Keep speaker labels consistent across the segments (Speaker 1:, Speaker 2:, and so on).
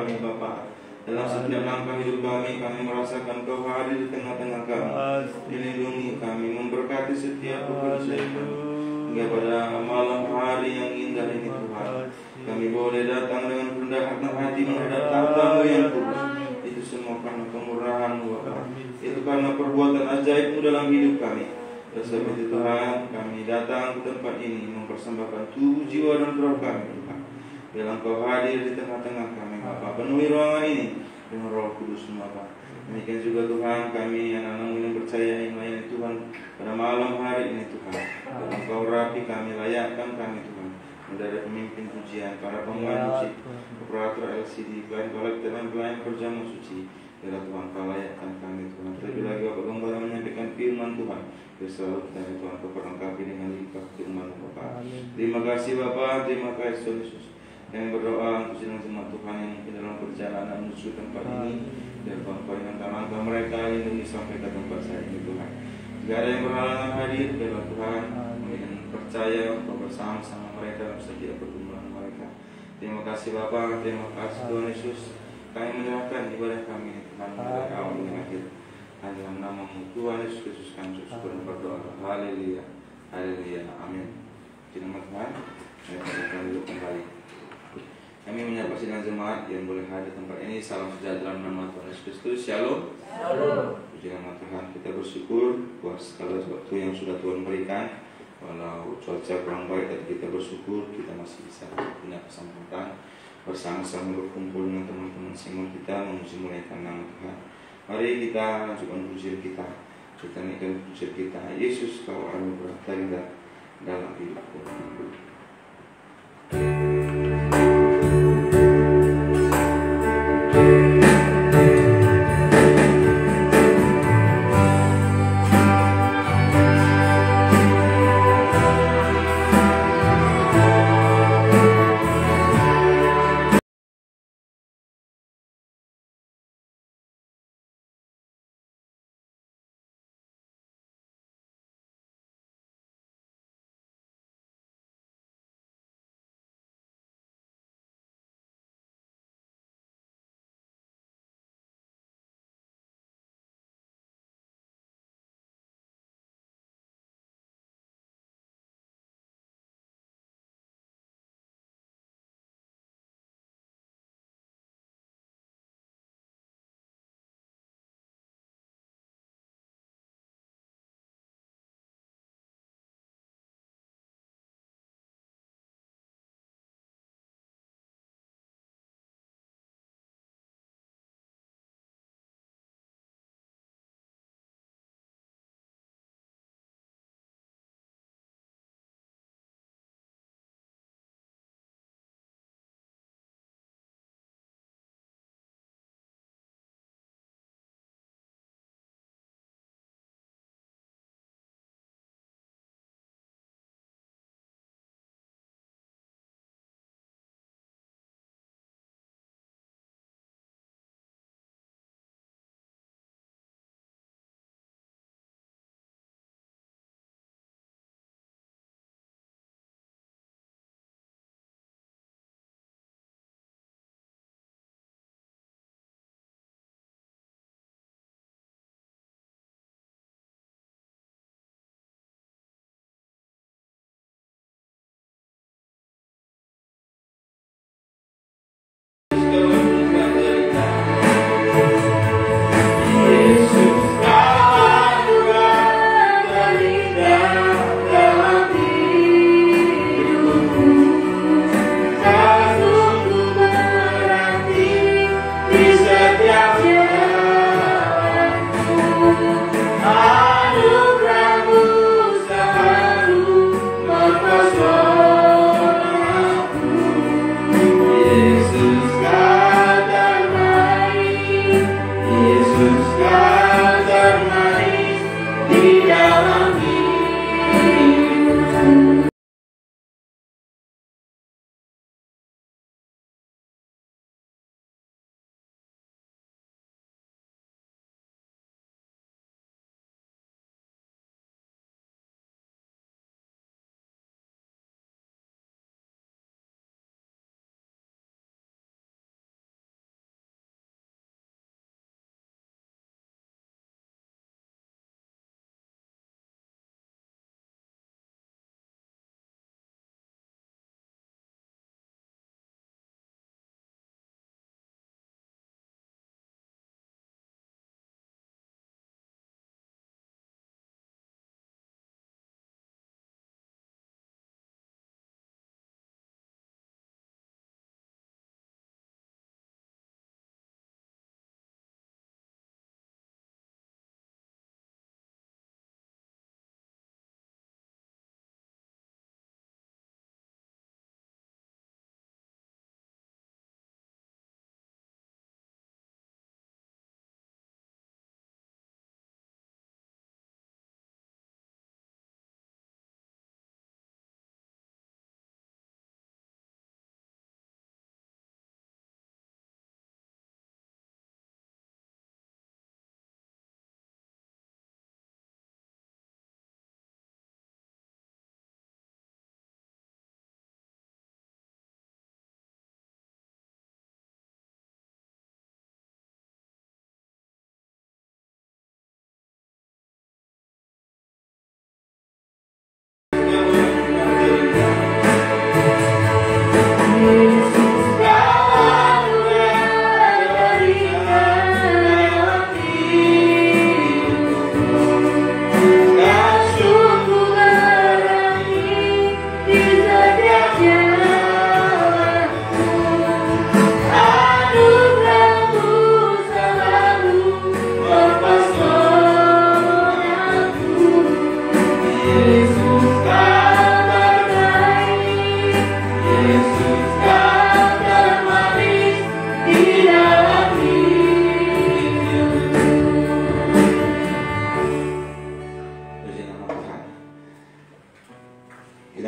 Speaker 1: kami Bapa. Dalam setiap langkah hidup kami merasakan Kau hadir di tengah-tengah kami, melindungi kami, memberkati setiap pekerjaan kami. Hingga pada malam hari yang indah ini Tuhan, kami boleh datang dengan rendah hati menghadap tahta-Mu yang kudus. Itu semua karena kemurahan-Mu Bapa. Itu karena perbuatan ajaib-Mu dalam hidup kami. Dan sebab itu Tuhan, kami datang ke tempat ini mempersembahkan tubuh, jiwa, dan roh kami Tuhan. Biarlah Kau hadir di tengah-tengah kami Bapa. Penuhi ruangan ini dengan Roh Kudus Bapa. Demikian juga Tuhan, kami anak-anak-Mu yang percaya yang melayani Tuhan pada malam hari ini Tuhan. Biarlah Kau rapi kami, layakkan kami Tuhan. Dari pemimpin pujian, para pemain musik, operator LCD, pelayan kolektor dan pelayan kerja suci. Biarlah Tuhan Kau layakkan kami Tuhan. Terlebih lagi Bapak Gembala menyampaikan firman Tuhan. Biar selalu kita Tuhan Kau perlengkapi dengan limpah firman Bapa. Terima kasih Bapa, terima kasih Tuhan Yesus. Kami berdoa untuk sidang jemaat Tuhan yang mungkin dalam perjalanan menuju tempat ini. Biar Tuhan Kau ingatkan langkah mereka lindungi sampai ke tempat saya ini Tuhan. Jika ada yang berhalangan hadir, biarlah Tuhan yang percaya Kau bersama-sama mereka dalam setiap pertemuan mereka. Terima kasih Bapa, terima kasih Tuhan Yesus. Kami menyerahkan ibadah kami Tuhan dari awal hingga akhir. Hanya dalam nama-Mu Tuhan Yesus Kristus kami syukur dan berdoa. Haleluya, haleluya, amin. Di nama Tuhan, kita akan duduk kembali. Kami menyapa sidang jemaat yang boleh hadir tempat ini. Salam sejahtera dalam nama Tuhan Yesus Kristus. Shalom. Puji nama Tuhan. Kita bersyukur buat segala sesuatu yang sudah Tuhan berikan. Walau cuaca kurang baik, tapi kita bersyukur kita masih bisa punya kesempatan bersama-sama berkumpul dengan teman-teman senior kita memuji muliakan nama Tuhan. Mari kita lanjutkan pujian kita. Kita naikkan pujian kita. Yesus, Kau anugerah terindah dalam hidupku.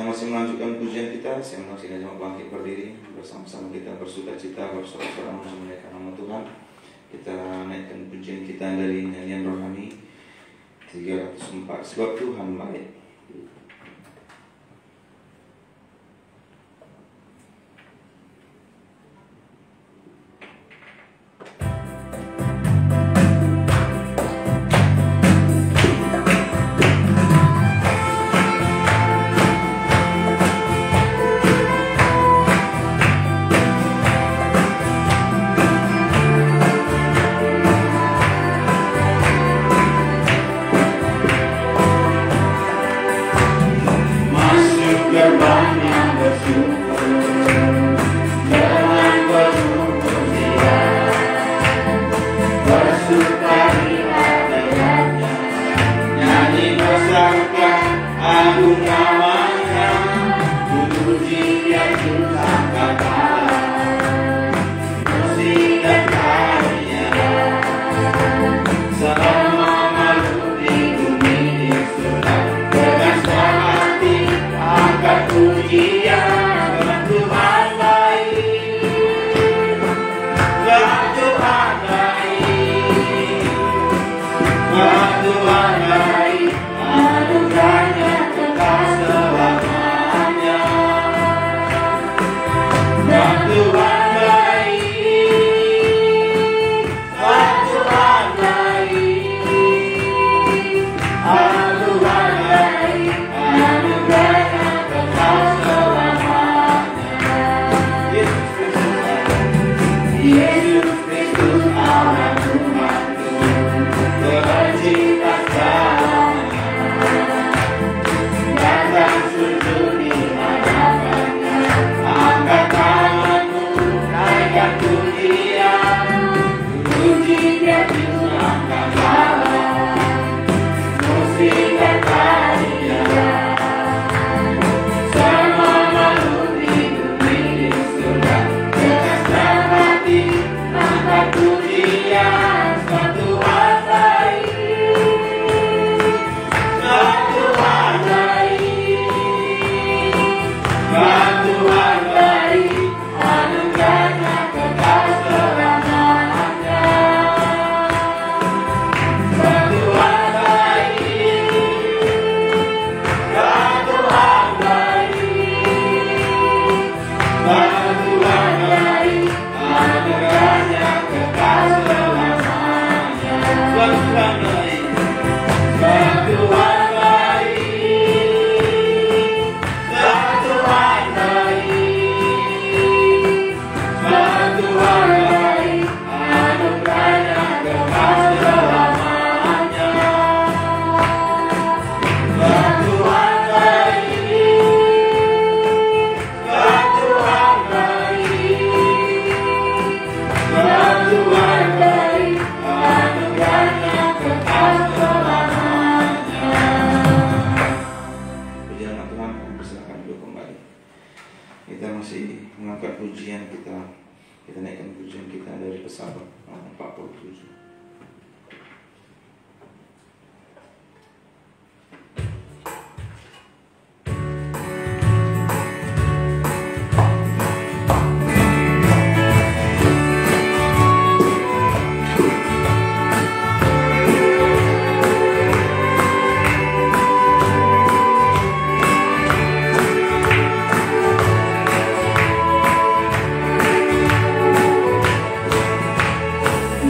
Speaker 1: Kita masih melanjutkan pujian kita. Saya mengasihi jemaat bangkit berdiri bersama-sama kita bersukacita bersorak-sorai memuliakan nama Tuhan. Kita naikkan pujian kita dari nyanyian rohani 304, sebab Tuhan baik.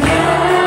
Speaker 2: Nah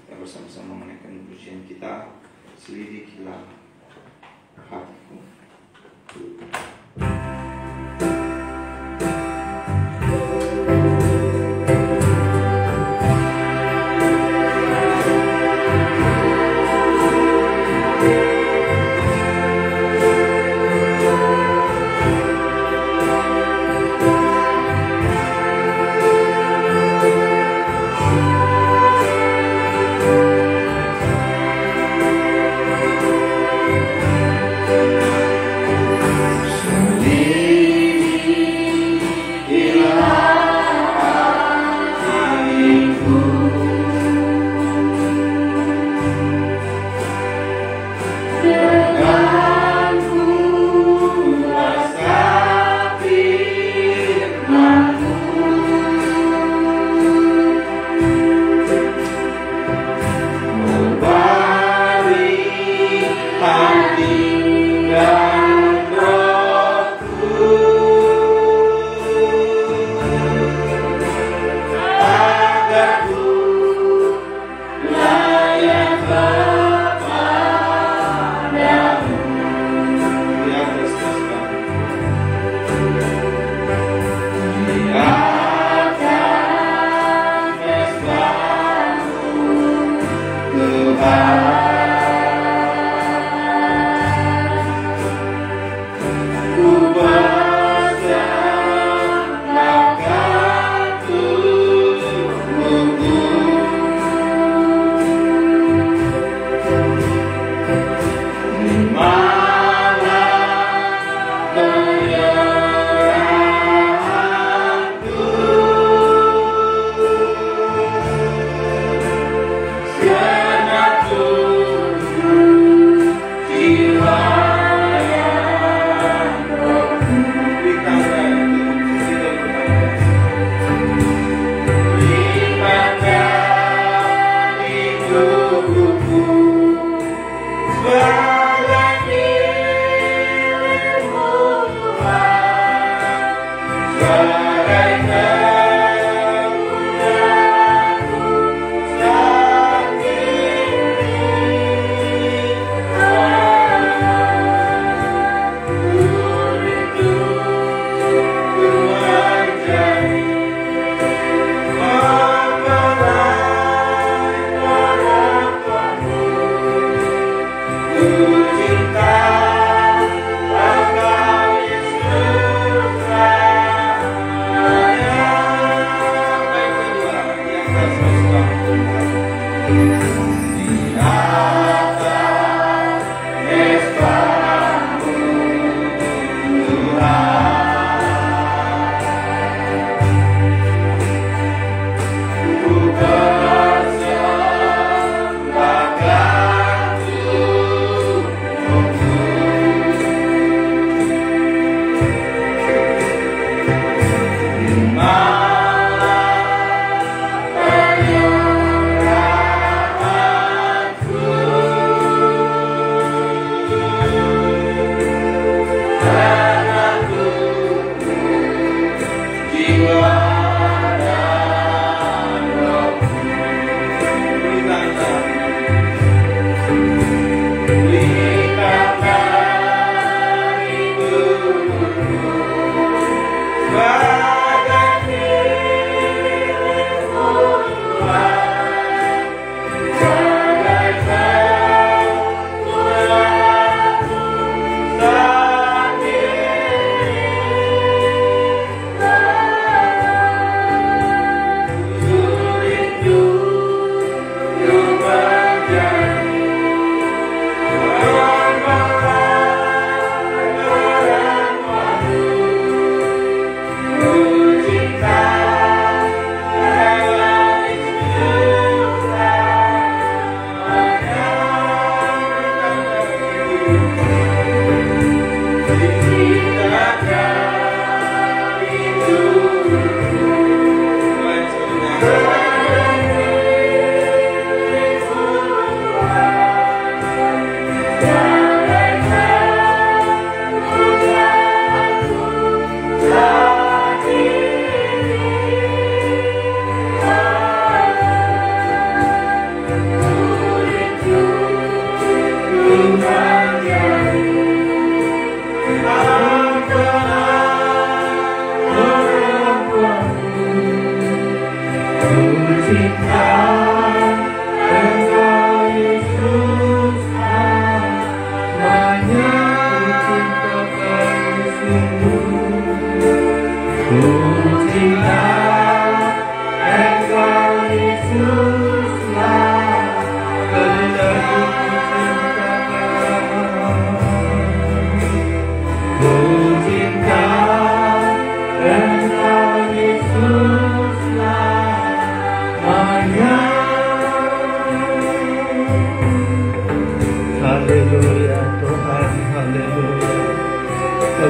Speaker 1: Kita bersama-sama menaikkan pujian kita, selidikilah hatiku.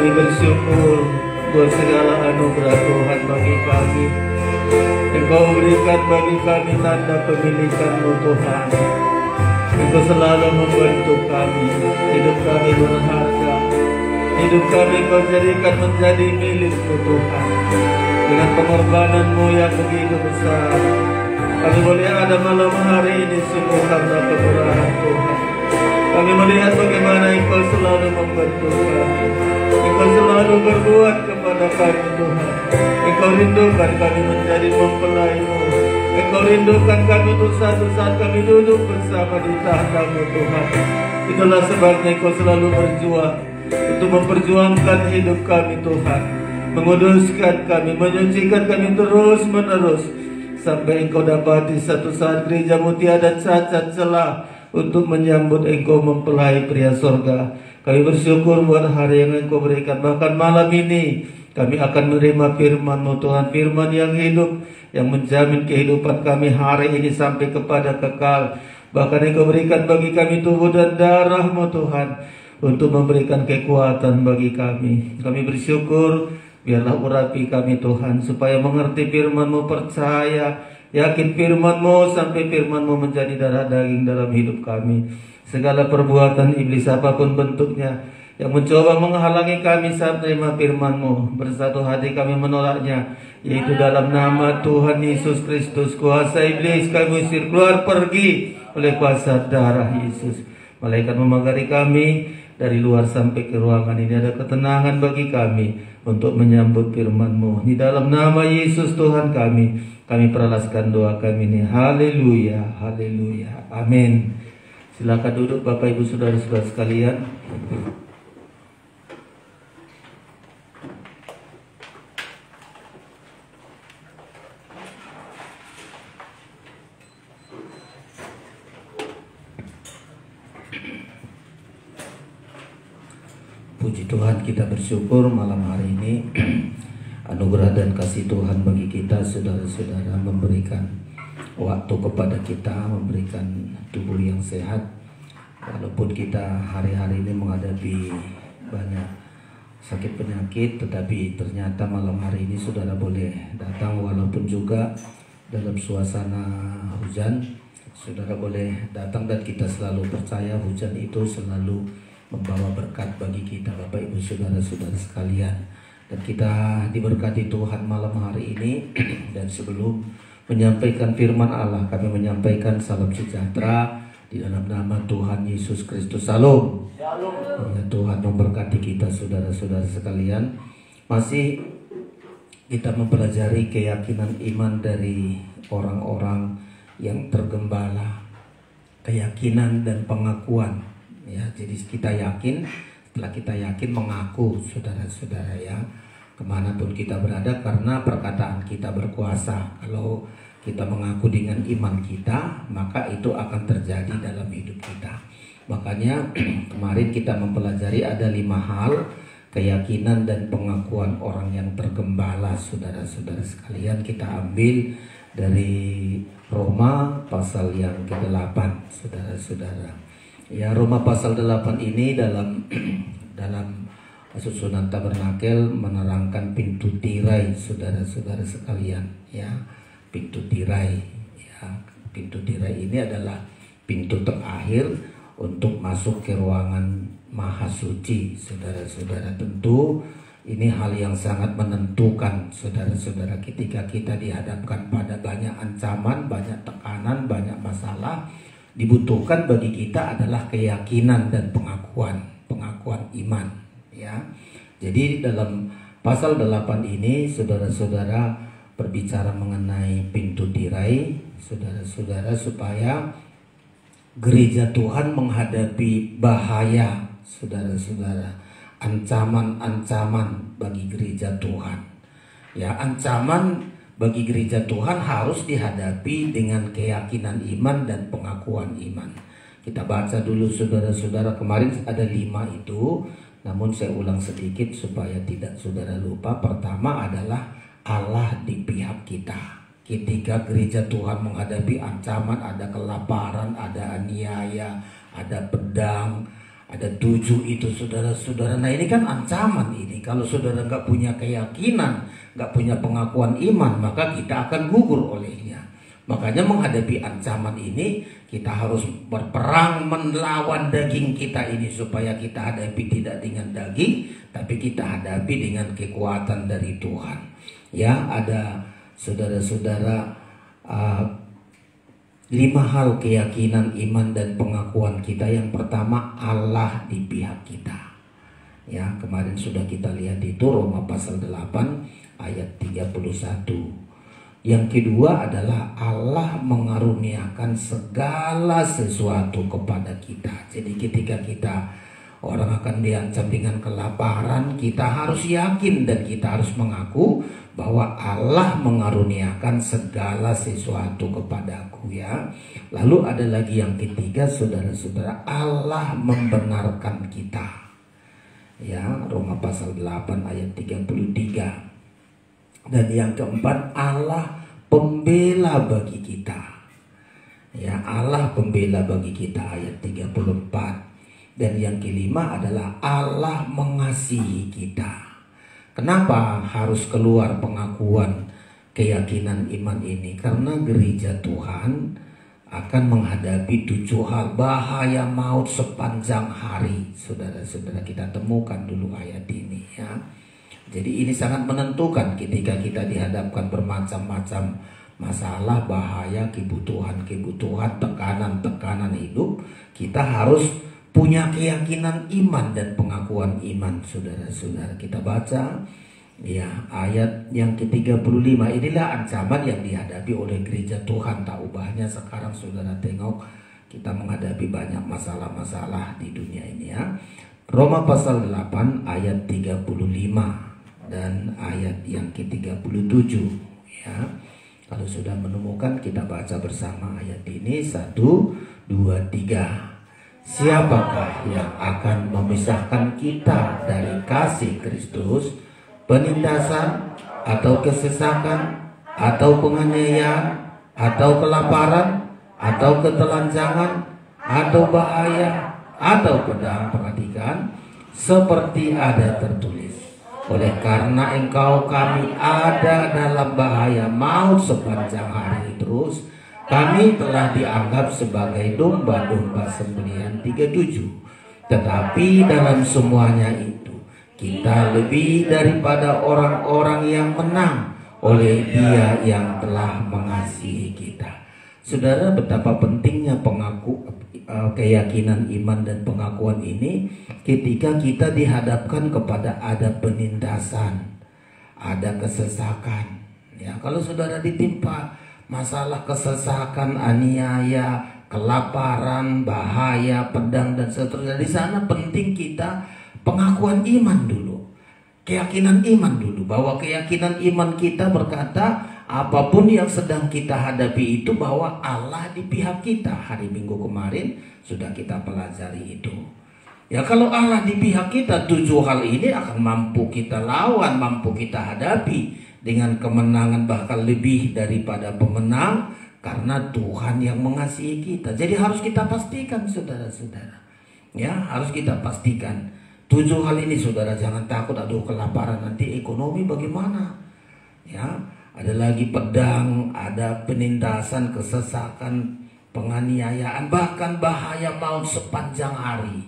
Speaker 2: Kami bersyukur buat segala anugerah Tuhan bagi kami. Engkau berikan bagi kami tanda pemilikan-Mu Tuhan. Engkau selalu membantu kami. Hidup kami berharga. Hidup kami Kau jadikan menjadi milik-Mu Tuhan. Dengan pengorbanan-Mu yang begitu besar, kami boleh ada malam hari ini sungguh karena kemurahan Tuhan. Kami melihat bagaimana Engkau selalu membantu kami. Engkau selalu berbuat kepada kami Tuhan. Engkau rindukan kami menjadi mempelai-Mu. Engkau rindukan kami untuk satu saat kami duduk bersama di tahta-Mu Tuhan. Itulah sebabnya Engkau selalu berjuang untuk memperjuangkan hidup kami Tuhan, menguduskan kami, menyucikan kami terus menerus sampai Engkau dapati satu saat gereja-Mu tiada cacat celah untuk menyambut Engkau mempelai pria sorga. Kami bersyukur buat hari yang Engkau berikan. Bahkan malam ini kami akan menerima firman-Mu Tuhan, firman yang hidup, yang menjamin kehidupan kami hari ini sampai kepada kekal. Bahkan Engkau berikan bagi kami tubuh dan darah-Mu Tuhan, untuk memberikan kekuatan bagi kami. Kami bersyukur, biarlah urapi kami Tuhan, supaya mengerti firman-Mu, percaya, yakin firman-Mu, sampai firman-Mu menjadi darah daging dalam hidup kami. Segala perbuatan iblis apapun bentuknya yang mencoba menghalangi kami saat menerima firman-Mu, bersatu hati kami menolaknya, yaitu dalam nama Tuhan Yesus Kristus. Kuasa iblis kami usir keluar pergi oleh kuasa darah Yesus. Malaikat memagari kami dari luar sampai ke ruangan ini. Ada ketenangan bagi kami untuk menyambut firman-Mu. Di dalam nama Yesus Tuhan kami peralaskan doa kami ini. Haleluya, haleluya, amin. Silakan duduk Bapak Ibu Saudara-saudara sekalian. Puji Tuhan, kita bersyukur malam hari ini anugerah dan kasih Tuhan bagi kita saudara-saudara, memberikan waktu kepada kita, memberikan tubuh yang sehat. Walaupun kita hari-hari ini menghadapi banyak sakit penyakit, tetapi ternyata malam hari ini saudara boleh datang walaupun juga dalam suasana hujan. Saudara boleh datang dan kita selalu percaya hujan itu selalu membawa berkat bagi kita Bapak Ibu Saudara-saudara sekalian. Dan kita diberkati Tuhan malam hari ini. Dan sebelum menyampaikan firman Allah, kami menyampaikan salam sejahtera di dalam nama Tuhan Yesus Kristus. Salam. Ya, Tuhan memberkati kita saudara-saudara sekalian. Masih kita mempelajari keyakinan iman dari orang-orang yang tergembala, keyakinan dan pengakuan. Ya, jadi kita yakin, setelah kita yakin mengaku saudara-saudara ya, kemanapun kita berada, karena perkataan kita berkuasa. Kalau kita mengaku dengan iman kita, maka itu akan terjadi dalam hidup kita. Makanya kemarin kita mempelajari ada 5 hal keyakinan dan pengakuan orang yang tergembala saudara-saudara sekalian. Kita ambil dari Roma pasal yang ke-8 saudara-saudara. Ya, Roma pasal 8 ini dalam susunan tabernakel menerangkan pintu tirai saudara-saudara sekalian ya. Pintu tirai ya. Pintu tirai ini adalah pintu terakhir untuk masuk ke ruangan maha suci saudara-saudara. Tentu ini hal yang sangat menentukan saudara-saudara ketika kita dihadapkan pada banyak ancaman, banyak tekanan, banyak masalah. Dibutuhkan bagi kita adalah keyakinan dan pengakuan iman ya. Jadi dalam pasal 8 ini saudara-saudara berbicara mengenai pintu tirai saudara-saudara, supaya gereja Tuhan menghadapi bahaya saudara-saudara, ancaman-ancaman bagi gereja Tuhan ya. Ancaman bagi gereja Tuhan harus dihadapi dengan keyakinan iman dan pengakuan iman. Kita baca dulu saudara-saudara, kemarin ada 5 itu, namun saya ulang sedikit supaya tidak saudara lupa. Pertama adalah Allah di pihak kita. Ketika gereja Tuhan menghadapi ancaman, ada kelaparan, ada aniaya, ada pedang, Ada 7 itu saudara-saudara. Nah ini kan ancaman ini. Kalau saudara nggak punya keyakinan, nggak punya pengakuan iman, maka kita akan gugur olehnya. Makanya menghadapi ancaman ini, kita harus berperang melawan daging kita ini, supaya kita hadapi tidak dengan daging, tapi kita hadapi dengan kekuatan dari Tuhan. Ya, ada saudara-saudara 5 hal keyakinan, iman, dan pengakuan kita. Yang pertama, Allah di pihak kita. Ya, kemarin sudah kita lihat itu Roma pasal 8 ayat 31. Yang kedua adalah Allah mengaruniakan segala sesuatu kepada kita. Jadi ketika orang akan diancam dengan kelaparan, kita harus yakin dan kita harus mengaku bahwa Allah mengaruniakan segala sesuatu kepadaku, ya. Lalu ada lagi yang ketiga, saudara-saudara, Allah membenarkan kita. Ya, Roma pasal 8 ayat 33. Dan yang keempat, Allah pembela bagi kita. Ya, Allah pembela bagi kita, ayat 34. Dan yang kelima adalah Allah mengasihi kita. Kenapa harus keluar pengakuan keyakinan iman ini? Karena gereja Tuhan akan menghadapi 7 hal bahaya maut sepanjang hari. Saudara-saudara, kita temukan dulu ayat ini, ya. Jadi ini sangat menentukan ketika kita dihadapkan bermacam-macam masalah, bahaya, kebutuhan, tekanan hidup. Kita harus punya keyakinan iman dan pengakuan iman, saudara-saudara. Kita baca ya ayat yang ke-35. Inilah ancaman yang dihadapi oleh gereja Tuhan. Tak ubahnya sekarang saudara tengok, kita menghadapi banyak masalah-masalah di dunia ini, ya. Roma pasal 8 ayat 35 dan ayat yang ke-37, ya. Kalau sudah menemukan, kita baca bersama ayat ini. 1, 2, 3. Siapakah yang akan memisahkan kita dari kasih Kristus? Penindasan atau kesesakan atau penganiayaan atau kelaparan atau ketelanjangan atau bahaya atau pedang? Perhatikan, seperti ada tertulis, oleh karena engkau kami ada dalam bahaya maut sepanjang hari. Terus, kami telah dianggap sebagai domba-domba sembelihan. 37. Tetapi dalam semuanya itu, kita lebih daripada orang-orang yang menang oleh Dia yang telah mengasihi kita. Saudara, betapa pentingnya keyakinan iman dan pengakuan ini ketika kita dihadapkan kepada ada penindasan, ada kesesakan. Ya, kalau saudara ditimpa masalah kesesakan, aniaya, kelaparan, bahaya, pedang, dan seterusnya, di sana penting kita pengakuan iman dulu, keyakinan iman dulu, bahwa keyakinan iman kita berkata apapun yang sedang kita hadapi itu bahwa Allah di pihak kita. Hari Minggu kemarin sudah kita pelajari itu. Ya, kalau Allah di pihak kita, 7 hal ini akan mampu kita lawan, mampu kita hadapi dengan kemenangan, bahkan lebih daripada pemenang, karena Tuhan yang mengasihi kita. Jadi harus kita pastikan, saudara-saudara, ya, harus kita pastikan 7 hal ini, saudara. Jangan takut, aduh kelaparan, nanti ekonomi bagaimana, ya. Ada lagi pedang, ada penindasan, kesesakan, penganiayaan, bahkan bahaya maut sepanjang hari.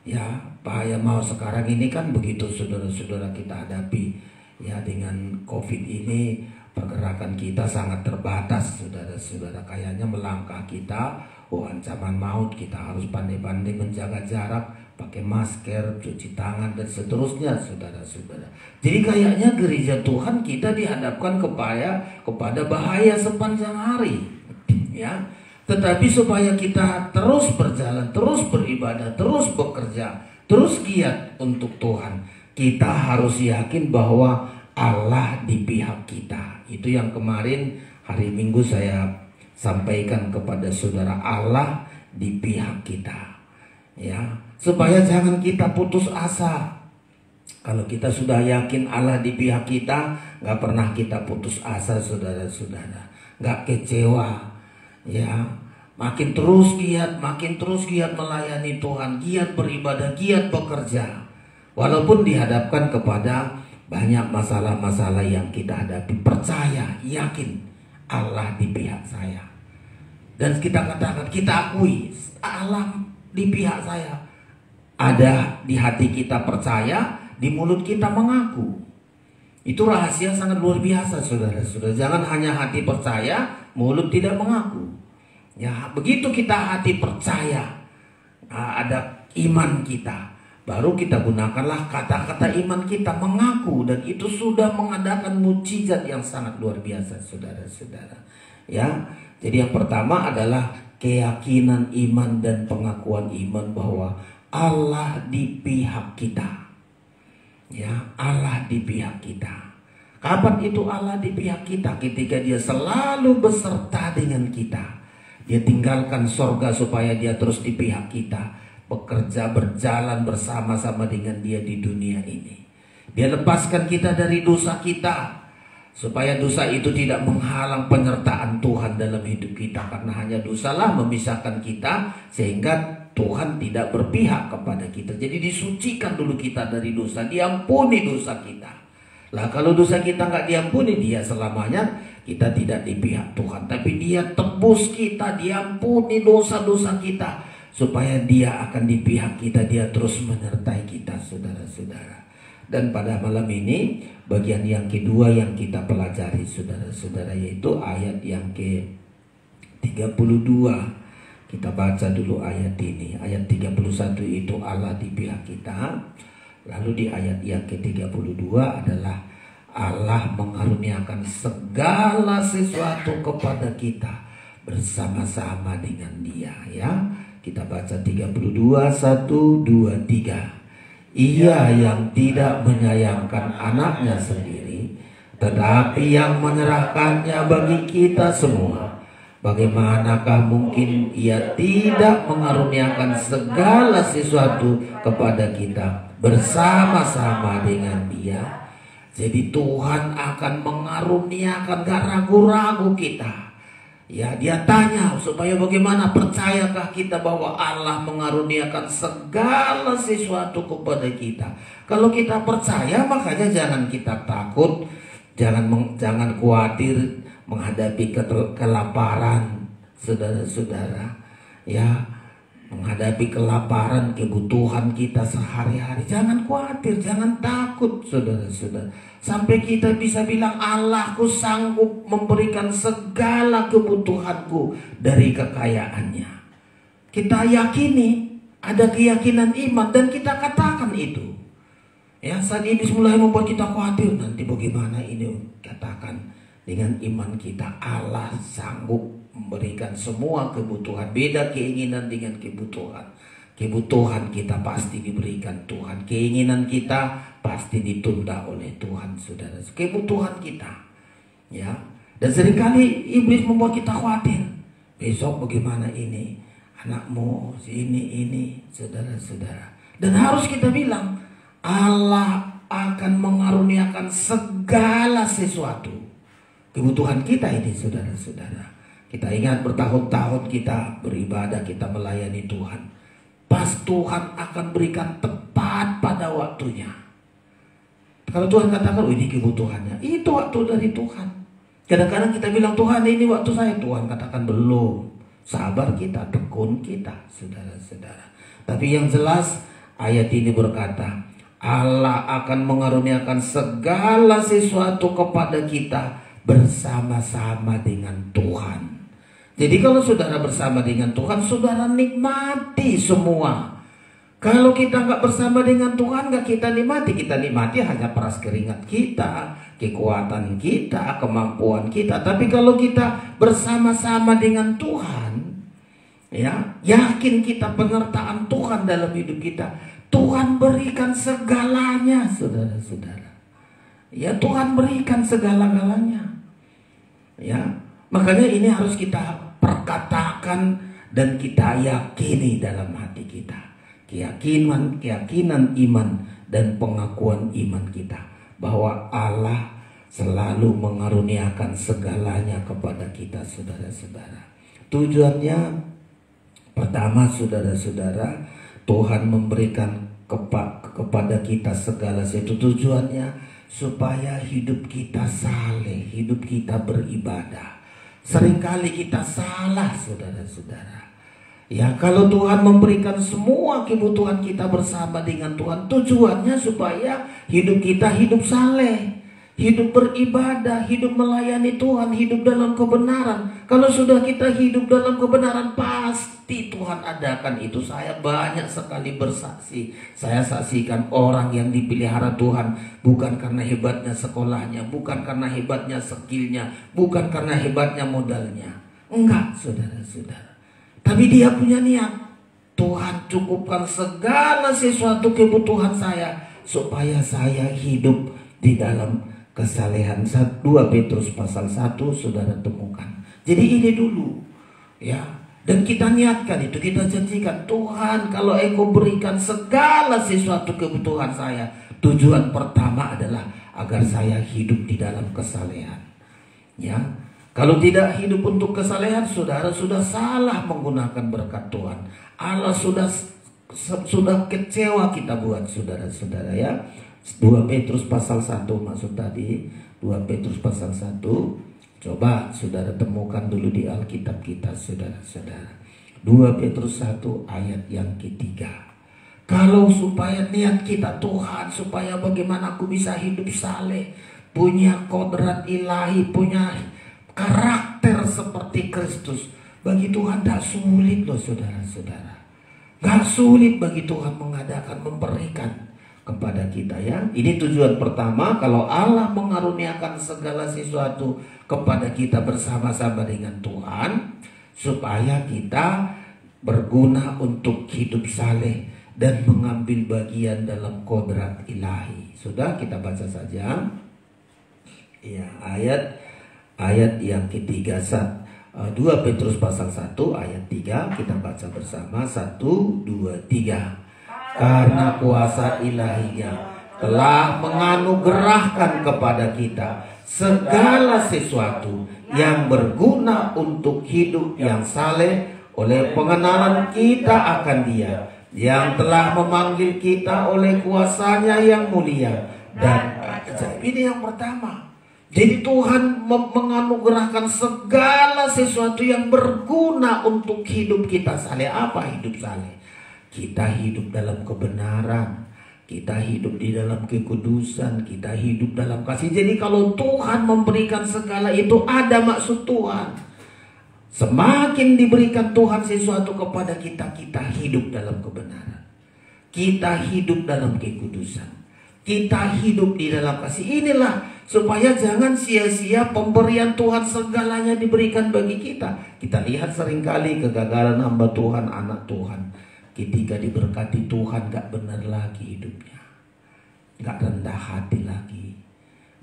Speaker 2: Ya, bahaya maut sekarang ini kan begitu, saudara-saudara, kita hadapi. Ya, dengan COVID ini pergerakan kita sangat terbatas, saudara-saudara. Kayaknya melangkah kita, ancaman maut. Kita harus pandai-pandai menjaga jarak, pakai masker, cuci tangan, dan seterusnya, saudara-saudara. Jadi kayaknya gereja Tuhan kita dihadapkan kepada bahaya sepanjang hari, ya. Tetapi supaya kita terus berjalan, terus beribadah, terus bekerja, terus giat untuk Tuhan, kita harus yakin bahwa Allah di pihak kita. Itu yang kemarin hari Minggu saya sampaikan kepada saudara, Allah di pihak kita, ya. Supaya jangan kita putus asa. Kalau kita sudah yakin Allah di pihak kita, gak pernah kita putus asa, saudara-saudara, gak kecewa, ya.
Speaker 3: makin terus giat melayani Tuhan, giat beribadah, giat bekerja. Walaupun dihadapkan kepada banyak masalah-masalah yang kita hadapi, percaya, yakin Allah di pihak saya. Dan kita katakan, kita akui Allah di pihak saya. Ada di hati kita percaya, di mulut kita mengaku. Itu rahasia sangat luar biasa, saudara-saudara. Jangan hanya hati percaya, mulut tidak mengaku. Ya, begitu kita hati percaya, ada iman kita, baru kita gunakanlah kata-kata iman kita, mengaku, dan itu sudah mengadakan mukjizat yang sangat luar biasa, saudara-saudara. Ya, jadi yang pertama adalah keyakinan iman dan pengakuan iman bahwa Allah di pihak kita. Ya, Allah di pihak kita. Kapan itu Allah di pihak kita? Ketika Dia selalu beserta dengan kita. Dia tinggalkan sorga supaya Dia terus di pihak kita, bekerja, berjalan bersama-sama dengan Dia di dunia ini. Dia lepaskan kita dari dosa kita, supaya dosa itu tidak menghalang penyertaan Tuhan dalam hidup kita. Karena hanya dosalah memisahkan kita, sehingga Tuhan tidak berpihak kepada kita. Jadi disucikan dulu kita dari dosa, diampuni dosa kita. Lah kalau dosa kita nggak diampuni, Dia selamanya kita tidak di pihak Tuhan. Tapi Dia tebus kita, diampuni dosa-dosa kita, supaya Dia akan di pihak kita. Dia terus menyertai kita, saudara-saudara. Dan pada malam ini bagian yang kedua yang kita pelajari, saudara-saudara, yaitu ayat yang ke-32. Kita baca dulu ayat ini. Ayat 31 itu Allah di pihak kita. Lalu di ayat yang ke-32 adalah Allah mengaruniakan segala sesuatu kepada kita bersama-sama dengan Dia, ya. Kita baca 32, 1, 2, 3. Ia yang tidak menyayangkan anaknya sendiri, tetapi yang menyerahkannya bagi kita semua. Bagaimanakah mungkin Ia tidak mengaruniakan segala sesuatu kepada kita bersama-sama dengan Dia? Jadi Tuhan akan mengaruniakan, gak ragu-ragu kita. Ya, Dia tanya supaya bagaimana, percayakah kita bahwa Allah mengaruniakan segala sesuatu kepada kita? Kalau kita percaya, makanya jangan kita takut, jangan khawatir menghadapi kelaparan, saudara-saudara. Ya, menghadapi kelaparan, kebutuhan kita sehari-hari. Jangan khawatir, jangan takut, saudara-saudara. Sampai kita bisa bilang, Allahku sanggup memberikan segala kebutuhanku dari kekayaannya. Kita yakini, ada keyakinan iman, dan kita katakan itu. Ya, saat ini mulai membuat kita khawatir, nanti bagaimana ini? Katakan dengan iman kita, Allah sanggup memberikan semua kebutuhan. Beda keinginan dengan kebutuhan. Kebutuhan kita pasti diberikan Tuhan. Keinginan kita pasti ditunda oleh Tuhan, saudara. Kebutuhan kita, ya. Dan seringkali iblis membuat kita khawatir. Besok bagaimana ini? Anakmu, ini, saudara-saudara. Dan harus kita bilang, Allah akan mengaruniakan segala sesuatu. Kebutuhan kita ini, saudara-saudara. Kita ingat bertahun-tahun kita beribadah, kita melayani Tuhan. Pas Tuhan akan berikan tepat pada waktunya. Kalau Tuhan katakan, oh ini kebutuhannya, itu waktu dari Tuhan. Kadang-kadang kita bilang, Tuhan ini waktu saya. Tuhan katakan belum. Sabar kita, tekun kita, saudara-saudara. Tapi yang jelas ayat ini berkata, Allah akan mengaruniakan segala sesuatu kepada kita bersama-sama dengan Tuhan. Jadi kalau saudara bersama dengan Tuhan, saudara nikmati semua. Kalau kita nggak bersama dengan Tuhan, nggak kita nikmati hanya peras keringat kita, kekuatan kita, kemampuan kita. Tapi kalau kita bersama-sama dengan Tuhan, ya, yakin kita penyertaan Tuhan dalam hidup kita, Tuhan berikan segalanya, saudara-saudara. Ya, Tuhan berikan segala-galanya. Ya, makanya ini harus kita perkatakan dan kita yakini dalam hati kita. Keyakinan iman dan pengakuan iman kita bahwa Allah selalu mengaruniakan segalanya kepada kita, saudara-saudara. Tujuannya Pertama, saudara-saudara, Tuhan memberikan kepada kita segala sesuatu, tujuannya supaya hidup kita saleh, hidup kita beribadah. Seringkali kita salah, saudara-saudara. Ya, kalau Tuhan memberikan semua kebutuhan kita bersama dengan Tuhan, tujuannya supaya hidup kita hidup saleh, hidup beribadah, hidup melayani Tuhan, hidup dalam kebenaran. Kalau sudah kita hidup dalam kebenaran, pasti Tuhan adakan itu. Saya banyak sekali bersaksi. Saya saksikan orang yang dipelihara Tuhan bukan karena hebatnya sekolahnya, bukan karena hebatnya skillnya, bukan karena hebatnya modalnya. Enggak, saudara-saudara. Tapi dia punya niat. Tuhan cukupkan segala sesuatu kebutuhan saya supaya saya hidup di dalam kesalehan. 2 Petrus pasal 1 saudara temukan. Jadi ini dulu, ya. Dan kita niatkan itu, kita janjikan, Tuhan kalau Engkau berikan segala sesuatu kebutuhan saya, tujuan pertama adalah agar saya hidup di dalam kesalehan. Ya, kalau tidak hidup untuk kesalehan, saudara sudah salah menggunakan berkat Tuhan. Allah sudah kecewa kita buat saudara-saudara, ya. 2 Petrus pasal 1 maksud tadi, 2 Petrus pasal 1. Coba saudara temukan dulu di Alkitab kita, saudara-saudara. 2 Petrus 1 ayat yang ketiga. Kalau supaya niat kita, Tuhan, supaya bagaimana aku bisa hidup saleh, punya kodrat ilahi, punya karakter seperti Kristus. Bagi Tuhan tidak sulit loh, saudara-saudara. Gak sulit bagi Tuhan memberikan kepada kita, ya. Ini tujuan pertama. Kalau Allah mengaruniakan segala sesuatu kepada kita bersama-sama dengan Tuhan, supaya kita berguna untuk hidup saleh dan mengambil bagian dalam kodrat ilahi. Sudah, kita baca saja. Ya, ayat yang ketiga, 2 Petrus pasal 1 ayat 3, kita baca bersama. 1, 2, 3. Karena kuasa ilahinya telah menganugerahkan kepada kita segala sesuatu yang berguna untuk hidup yang saleh oleh pengenalan kita akan Dia yang telah memanggil kita oleh kuasanya yang mulia dan ajaib. Ini yang pertama. Jadi Tuhan menganugerahkan segala sesuatu yang berguna untuk hidup kita saleh. Apa hidup saleh? Kita hidup dalam kebenaran, kita hidup di dalam kekudusan, kita hidup dalam kasih. Jadi kalau Tuhan memberikan segala itu, ada maksud Tuhan. Semakin diberikan Tuhan sesuatu kepada kita, kita hidup dalam kebenaran, kita hidup dalam kekudusan, kita hidup di dalam kasih. Inilah supaya jangan sia-sia pemberian Tuhan segalanya diberikan bagi kita. Kita lihat seringkali kegagalan hamba Tuhan, anak Tuhan. Ketika diberkati Tuhan, gak benar lagi hidupnya, gak rendah hati lagi,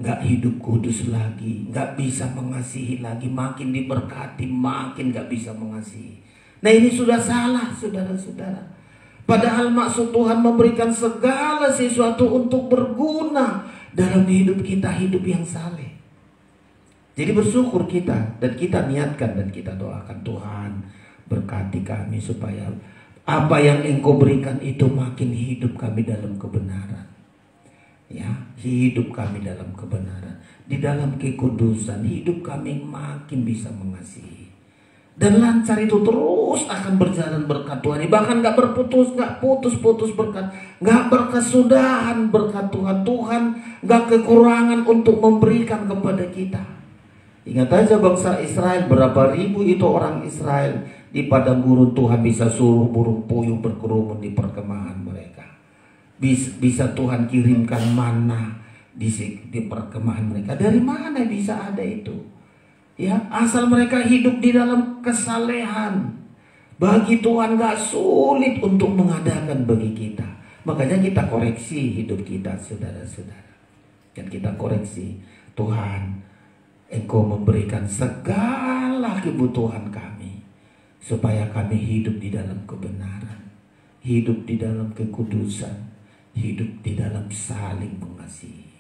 Speaker 3: gak hidup kudus lagi, gak bisa mengasihi lagi. Makin diberkati, makin gak bisa mengasihi. Nah, ini sudah salah, saudara-saudara. Padahal maksud Tuhan memberikan segala sesuatu untuk berguna dalam hidup kita, hidup yang saleh. Jadi bersyukur kita, dan kita niatkan dan kita doakan, Tuhan berkati kami supaya apa yang Engkau berikan itu makin hidup kami dalam kebenaran. Ya, hidup kami dalam kebenaran, di dalam kekudusan, hidup kami makin bisa mengasihi. Dan lancar itu terus akan berjalan berkat Tuhan. Bahkan gak berputus, gak putus-putus berkat, gak berkesudahan berkat Tuhan. Tuhan gak kekurangan untuk memberikan kepada kita. Ingat aja bangsa Israel, berapa ribu itu orang Israel di padang gurun. Tuhan bisa suruh burung puyuh berkerumun di perkemahan mereka. Bisa Tuhan kirimkan mana di perkemahan mereka. Dari mana bisa ada itu? Ya, asal mereka hidup di dalam kesalehan. Bagi Tuhan gak sulit untuk mengadakan bagi kita. Makanya kita koreksi hidup kita, saudara-saudara. Dan kita koreksi, Tuhan, Engkau memberikan segala kebutuhan kami supaya kami hidup di dalam kebenaran, hidup di dalam kekudusan, hidup di dalam saling mengasihi.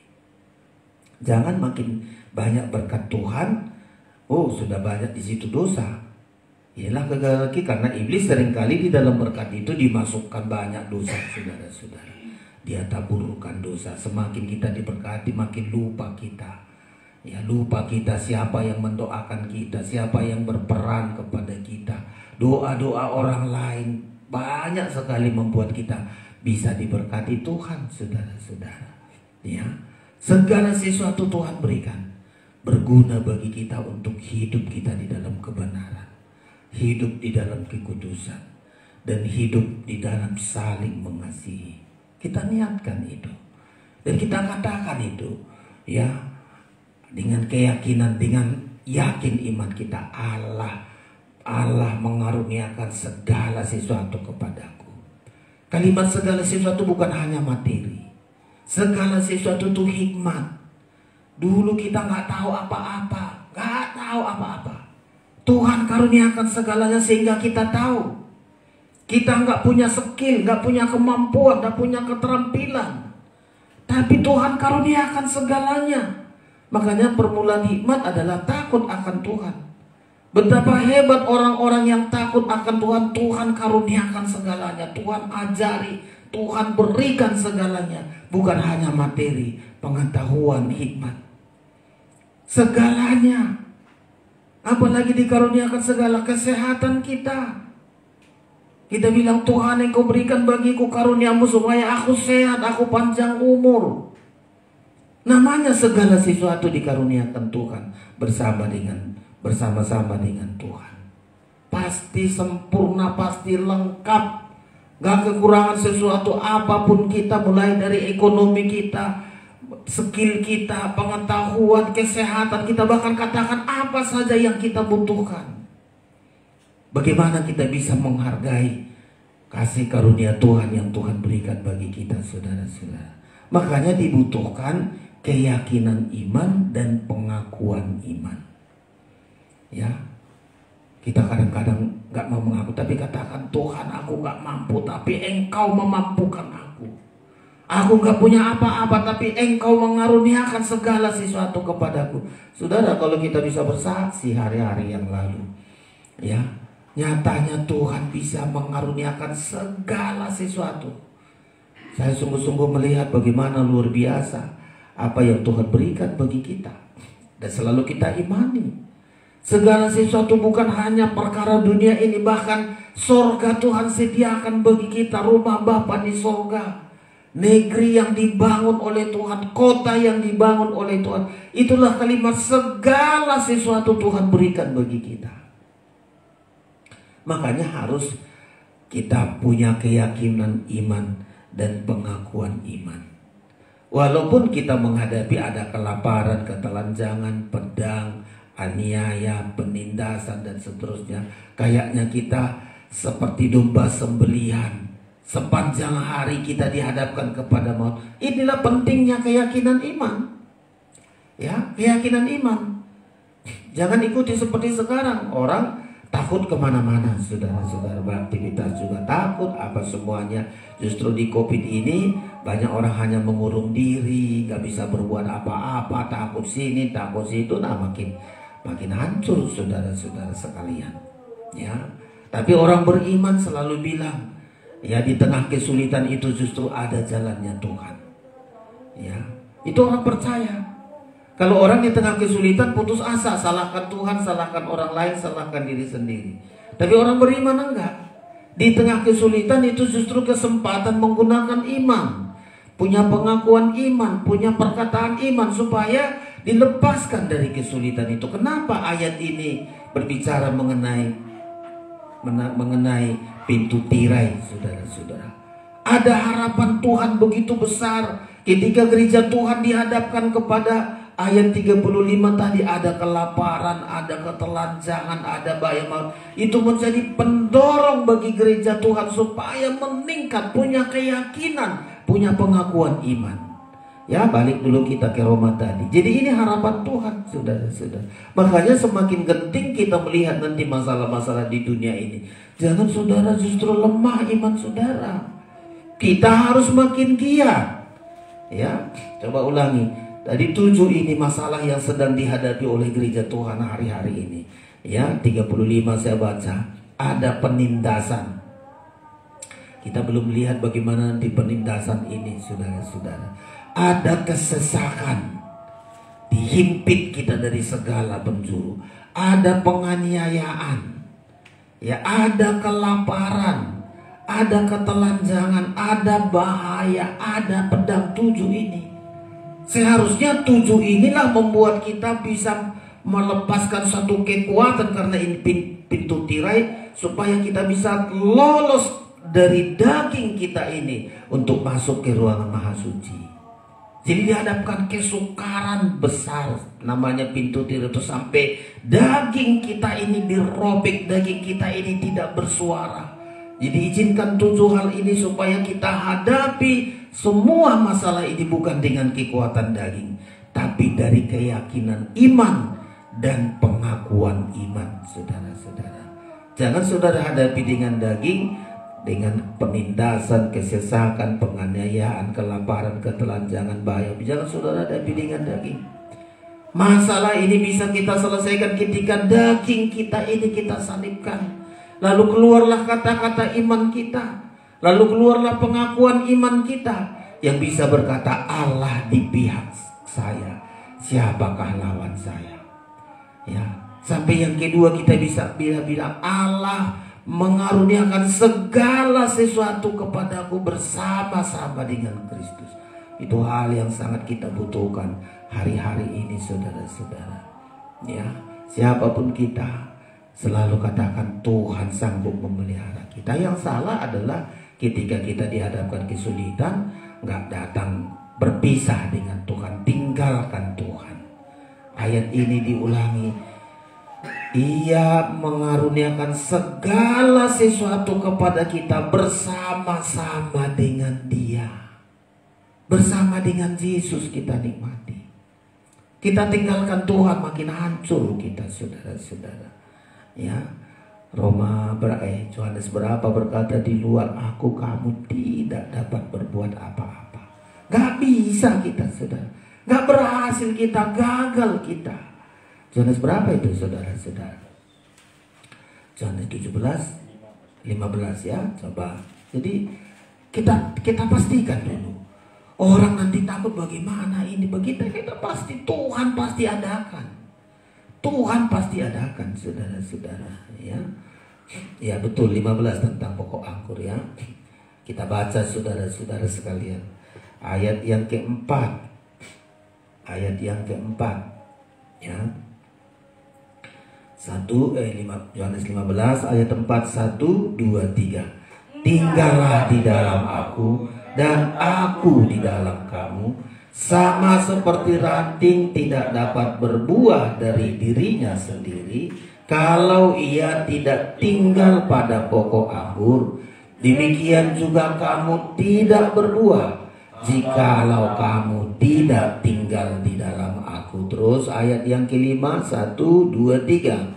Speaker 3: Jangan makin banyak berkat Tuhan, oh sudah banyak di situ dosa. Ialah kegagalan kita, karena iblis seringkali di dalam berkat itu dimasukkan banyak dosa, saudara-saudara. Dia taburkan dosa. Semakin kita diberkati, makin lupa kita. Ya, lupa kita siapa yang mendoakan kita, siapa yang berperan kepada kita. Doa-doa orang lain banyak sekali membuat kita bisa diberkati Tuhan, saudara-saudara. Ya, segala sesuatu Tuhan berikan berguna bagi kita untuk hidup kita di dalam kebenaran, hidup di dalam kekudusan, dan hidup di dalam saling mengasihi. Kita niatkan itu dan kita katakan itu, ya, dengan keyakinan, dengan yakin iman kita. Allah mengaruniakan segala sesuatu kepadaku. Kalimat segala sesuatu bukan hanya materi. Segala sesuatu itu hikmat. Dulu kita nggak tahu apa-apa, Tuhan karuniakan segalanya sehingga kita tahu. Kita nggak punya skill, nggak punya kemampuan, nggak punya keterampilan, tapi Tuhan karuniakan segalanya. Makanya permulaan hikmat adalah takut akan Tuhan. Betapa hebat orang-orang yang takut akan Tuhan. Tuhan karuniakan segalanya, Tuhan ajari, Tuhan berikan segalanya. Bukan hanya materi, pengetahuan, hikmat, segalanya. Apalagi dikaruniakan segala kesehatan kita. Kita bilang, Tuhan, Engkau berikan bagiku karuniamu supaya aku sehat, aku panjang umur. Namanya segala sesuatu dikaruniakan Tuhan bersama-sama dengan Tuhan. Pasti sempurna, pasti lengkap. Gak kekurangan sesuatu apapun kita, mulai dari ekonomi kita, skill kita, pengetahuan, kesehatan kita, bahkan katakan apa saja yang kita butuhkan. Bagaimana kita bisa menghargai kasih karunia Tuhan yang Tuhan berikan bagi kita, saudara-saudara. Makanya dibutuhkan keyakinan iman dan pengakuan iman. Ya, kita kadang-kadang gak mau mengaku, tapi katakan, Tuhan, aku gak mampu, tapi Engkau memampukan aku. Aku gak punya apa-apa, tapi Engkau mengaruniakan segala sesuatu kepadaku. Saudara, kalau kita bisa bersaksi hari-hari yang lalu, ya, nyatanya Tuhan bisa mengaruniakan segala sesuatu. Saya sungguh-sungguh melihat bagaimana luar biasa apa yang Tuhan berikan bagi kita. Dan selalu kita imani. Segala sesuatu bukan hanya perkara dunia ini, bahkan sorga Tuhan sediakan bagi kita, rumah Bapa di sorga, negeri yang dibangun oleh Tuhan, kota yang dibangun oleh Tuhan. Itulah kalimat segala sesuatu Tuhan berikan bagi kita. Makanya harus kita punya keyakinan iman dan pengakuan iman. Walaupun kita menghadapi ada kelaparan, ketelanjangan, pedang, aniaya, penindasan dan seterusnya, kayaknya kita seperti domba sembelihan. Sepanjang hari kita dihadapkan kepada maut. Inilah pentingnya keyakinan iman. Ya, keyakinan iman. Jangan ikuti seperti sekarang. Orang takut kemana-mana, saudara-saudara, beraktivitas juga takut, apa semuanya. Justru di COVID ini banyak orang hanya mengurung diri, gak bisa berbuat apa-apa, takut sini, takut situ. Nah, makin hancur, saudara-saudara sekalian. Ya, tapi orang beriman selalu bilang, ya, di tengah kesulitan itu justru ada jalannya Tuhan. Ya, itu orang percaya. Kalau orang di tengah kesulitan putus asa, salahkan Tuhan, salahkan orang lain, salahkan diri sendiri. Tapi orang beriman enggak. Di tengah kesulitan itu justru kesempatan menggunakan iman. Punya pengakuan iman, punya perkataan iman supaya dilepaskan dari kesulitan itu. Kenapa ayat ini berbicara mengenai pintu tirai, saudara-saudara? Ada harapan Tuhan begitu besar ketika gereja Tuhan dihadapkan kepada ayat 35 tadi, ada kelaparan, ada ketelanjangan, ada bahaya maut. Itu menjadi pendorong bagi gereja Tuhan supaya meningkat, punya keyakinan, punya pengakuan iman. Ya, balik dulu kita ke Roma tadi. Jadi ini harapan Tuhan, saudara-saudara. Makanya semakin genting kita melihat nanti masalah-masalah di dunia ini. Jangan saudara justru lemah iman saudara. Kita harus makin giat. Ya, coba ulangi. Tadi 7 ini masalah yang sedang dihadapi oleh gereja Tuhan hari-hari ini. Ya, 35 saya baca, ada penindasan. Kita belum lihat bagaimana nanti penindasan ini, saudara-saudara. Ada kesesakan, dihimpit kita dari segala penjuru. Ada penganiayaan, ya, ada kelaparan, ada ketelanjangan, ada bahaya, ada pedang 7 ini. Seharusnya 7 inilah membuat kita bisa melepaskan satu kekuatan, karena ini pintu tirai supaya kita bisa lolos dari daging kita ini untuk masuk ke ruangan maha suci. Jadi dihadapkan kesukaran besar, namanya pintu tirai itu, sampai daging kita ini dirobek, daging kita ini tidak bersuara. Jadi izinkan 7 hal ini supaya kita hadapi semua masalah ini bukan dengan kekuatan daging, tapi dari keyakinan iman dan pengakuan iman, saudara-saudara. Jangan saudara hadapi dengan daging, dengan penindasan, kesesakan, penganiayaan, kelaparan, ketelanjangan, bahaya. Jangan saudara hadapi dengan daging. Masalah ini bisa kita selesaikan ketika daging kita ini kita salibkan. Lalu keluarlah kata-kata iman kita, lalu keluarlah pengakuan iman kita yang bisa berkata, Allah di pihak saya, siapakah lawan saya? Ya, sampai yang kedua kita bisa bilang Allah mengaruniakan segala sesuatu kepadaku bersama-sama dengan Kristus. Itu hal yang sangat kita butuhkan hari-hari ini, saudara-saudara. Ya, siapapun kita, selalu katakan Tuhan sanggup memelihara kita. Yang salah adalah ketika kita dihadapkan kesulitan, nggak datang berpisah dengan Tuhan, tinggalkan Tuhan. Ayat ini diulangi, Ia mengaruniakan segala sesuatu kepada kita bersama-sama dengan Dia. Bersama dengan Yesus kita nikmati. Kita tinggalkan Tuhan, makin hancur kita, saudara-saudara. Ya, Yohanes berapa berkata, di luar aku kamu tidak dapat berbuat apa-apa. Gak bisa kita, saudara. Gak berhasil kita, gagal kita. Yohanes berapa itu, saudara-saudara? Yohanes 17:15 ya, coba. Jadi kita pastikan dulu. Orang nanti takut bagaimana ini begitu, kita pasti Tuhan pasti adakan. Tuhan pasti adakan, saudara-saudara, ya. Ya betul, 15 tentang pokok anggur ya. Kita baca, saudara-saudara sekalian. Ayat yang keempat. Ya. Yohanes 15 ayat 4, 1, 2, 3. Tinggallah di dalam aku dan aku di dalam kamu, sama seperti ranting tidak dapat berbuah dari dirinya sendiri kalau ia tidak tinggal pada pokok anggur, demikian juga kamu tidak berbuah jikalau kamu tidak tinggal di dalam aku. Terus ayat yang kelima, 1, 2, 3.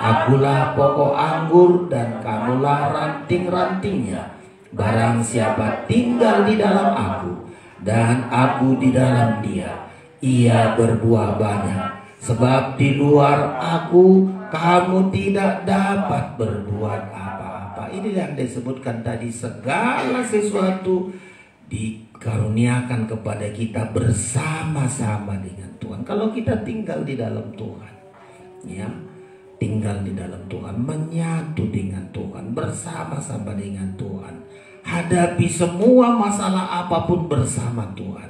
Speaker 3: Akulah pokok anggur dan kamulah ranting-rantingnya. Barang siapa tinggal di dalam aku dan aku di dalam dia, ia berbuah banyak. Sebab di luar aku kamu tidak dapat berbuat apa-apa. Ini yang disebutkan tadi, segala sesuatu dikaruniakan kepada kita bersama-sama dengan Tuhan. Kalau kita tinggal di dalam Tuhan, ya, tinggal di dalam Tuhan, menyatu dengan Tuhan, bersama-sama dengan Tuhan, hadapi semua masalah apapun bersama Tuhan.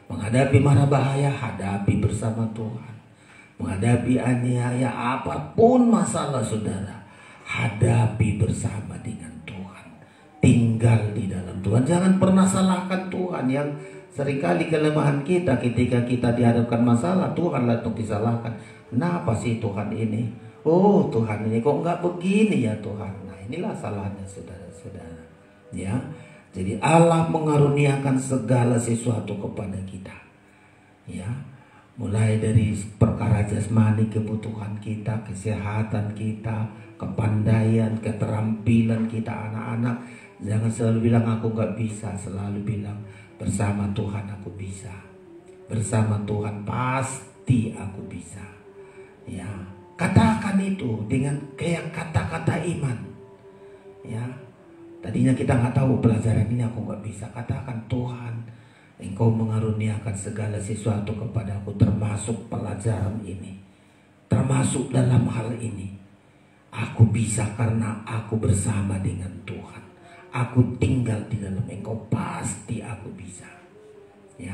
Speaker 3: Menghadapi mara bahaya, hadapi bersama Tuhan. Menghadapi aniaya, apapun masalah saudara, hadapi bersama dengan Tuhan. Tinggal di dalam Tuhan. Jangan pernah salahkan Tuhan. Yang seringkali kelemahan kita ketika kita dihadapkan masalah, Tuhan langsung disalahkan. Kenapa sih Tuhan ini? Oh, Tuhan ini kok nggak begini ya Tuhan. Nah, inilah salahnya saudara-saudara. Ya, jadi Allah mengaruniakan segala sesuatu kepada kita. Ya, mulai dari perkara jasmani, kebutuhan kita, kesehatan kita, kepandaian, keterampilan kita anak-anak. Jangan selalu bilang aku nggak bisa, selalu bilang bersama Tuhan aku bisa. Bersama Tuhan pasti aku bisa. Ya, Katakan itu dengan kayak kata-kata iman. Ya, tadinya kita nggak tahu pelajaran ini aku nggak bisa. Katakan, Tuhan, Engkau mengaruniakan segala sesuatu kepadaku, termasuk pelajaran ini, termasuk dalam hal ini. Aku bisa karena aku bersama dengan Tuhan. Aku tinggal di dalam Engkau, pasti aku bisa. Ya,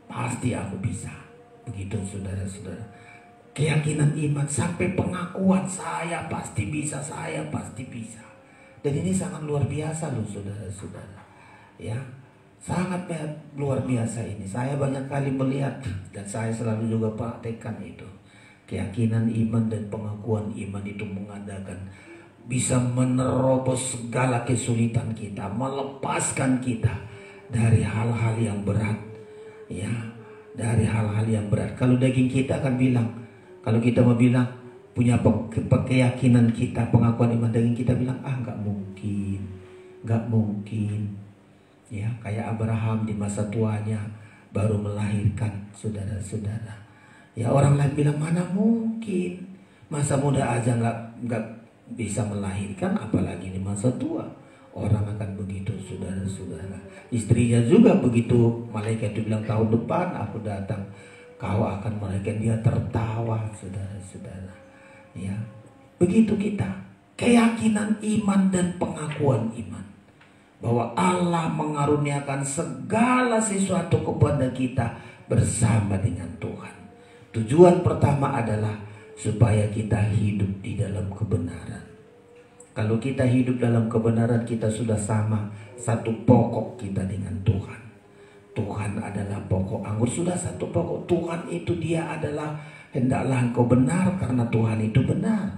Speaker 3: pasti aku bisa. Begitu saudara-saudara. Keyakinan iman sampai pengakuan, saya pasti bisa, saya pasti bisa. Dan ini sangat luar biasa loh saudara-saudara. Ya, sangat luar biasa ini. Saya banyak kali melihat dan saya selalu juga praktekkan itu. Keyakinan iman dan pengakuan iman itu mengadakan bisa menerobos segala kesulitan kita, melepaskan kita dari hal-hal yang berat. Ya, dari hal-hal yang berat. Kalau daging kita akan bilang, kalau kita mau bilang punya keyakinan kita, pengakuan iman, daging kita bilang, nggak mungkin, nggak mungkin. Ya, kayak Abraham di masa tuanya baru melahirkan, saudara-saudara. Ya, orang lain bilang, mana mungkin, masa muda aja nggak bisa melahirkan, apalagi di masa tua. Orang akan begitu, saudara-saudara. Istrinya juga begitu, malaikat itu bilang tahun depan aku datang, kau akan melahirkan. Dia tertawa, saudara-saudara. Ya, begitu kita, keyakinan iman dan pengakuan iman bahwa Allah mengaruniakan segala sesuatu kepada kita bersama dengan Tuhan. Tujuan pertama adalah supaya kita hidup di dalam kebenaran. Kalau kita hidup dalam kebenaran, kita sudah sama satu pokok kita dengan Tuhan. Tuhan adalah pokok anggur, sudah satu pokok. Tuhan itu dia adalah, hendaklah engkau benar karena Tuhan itu benar.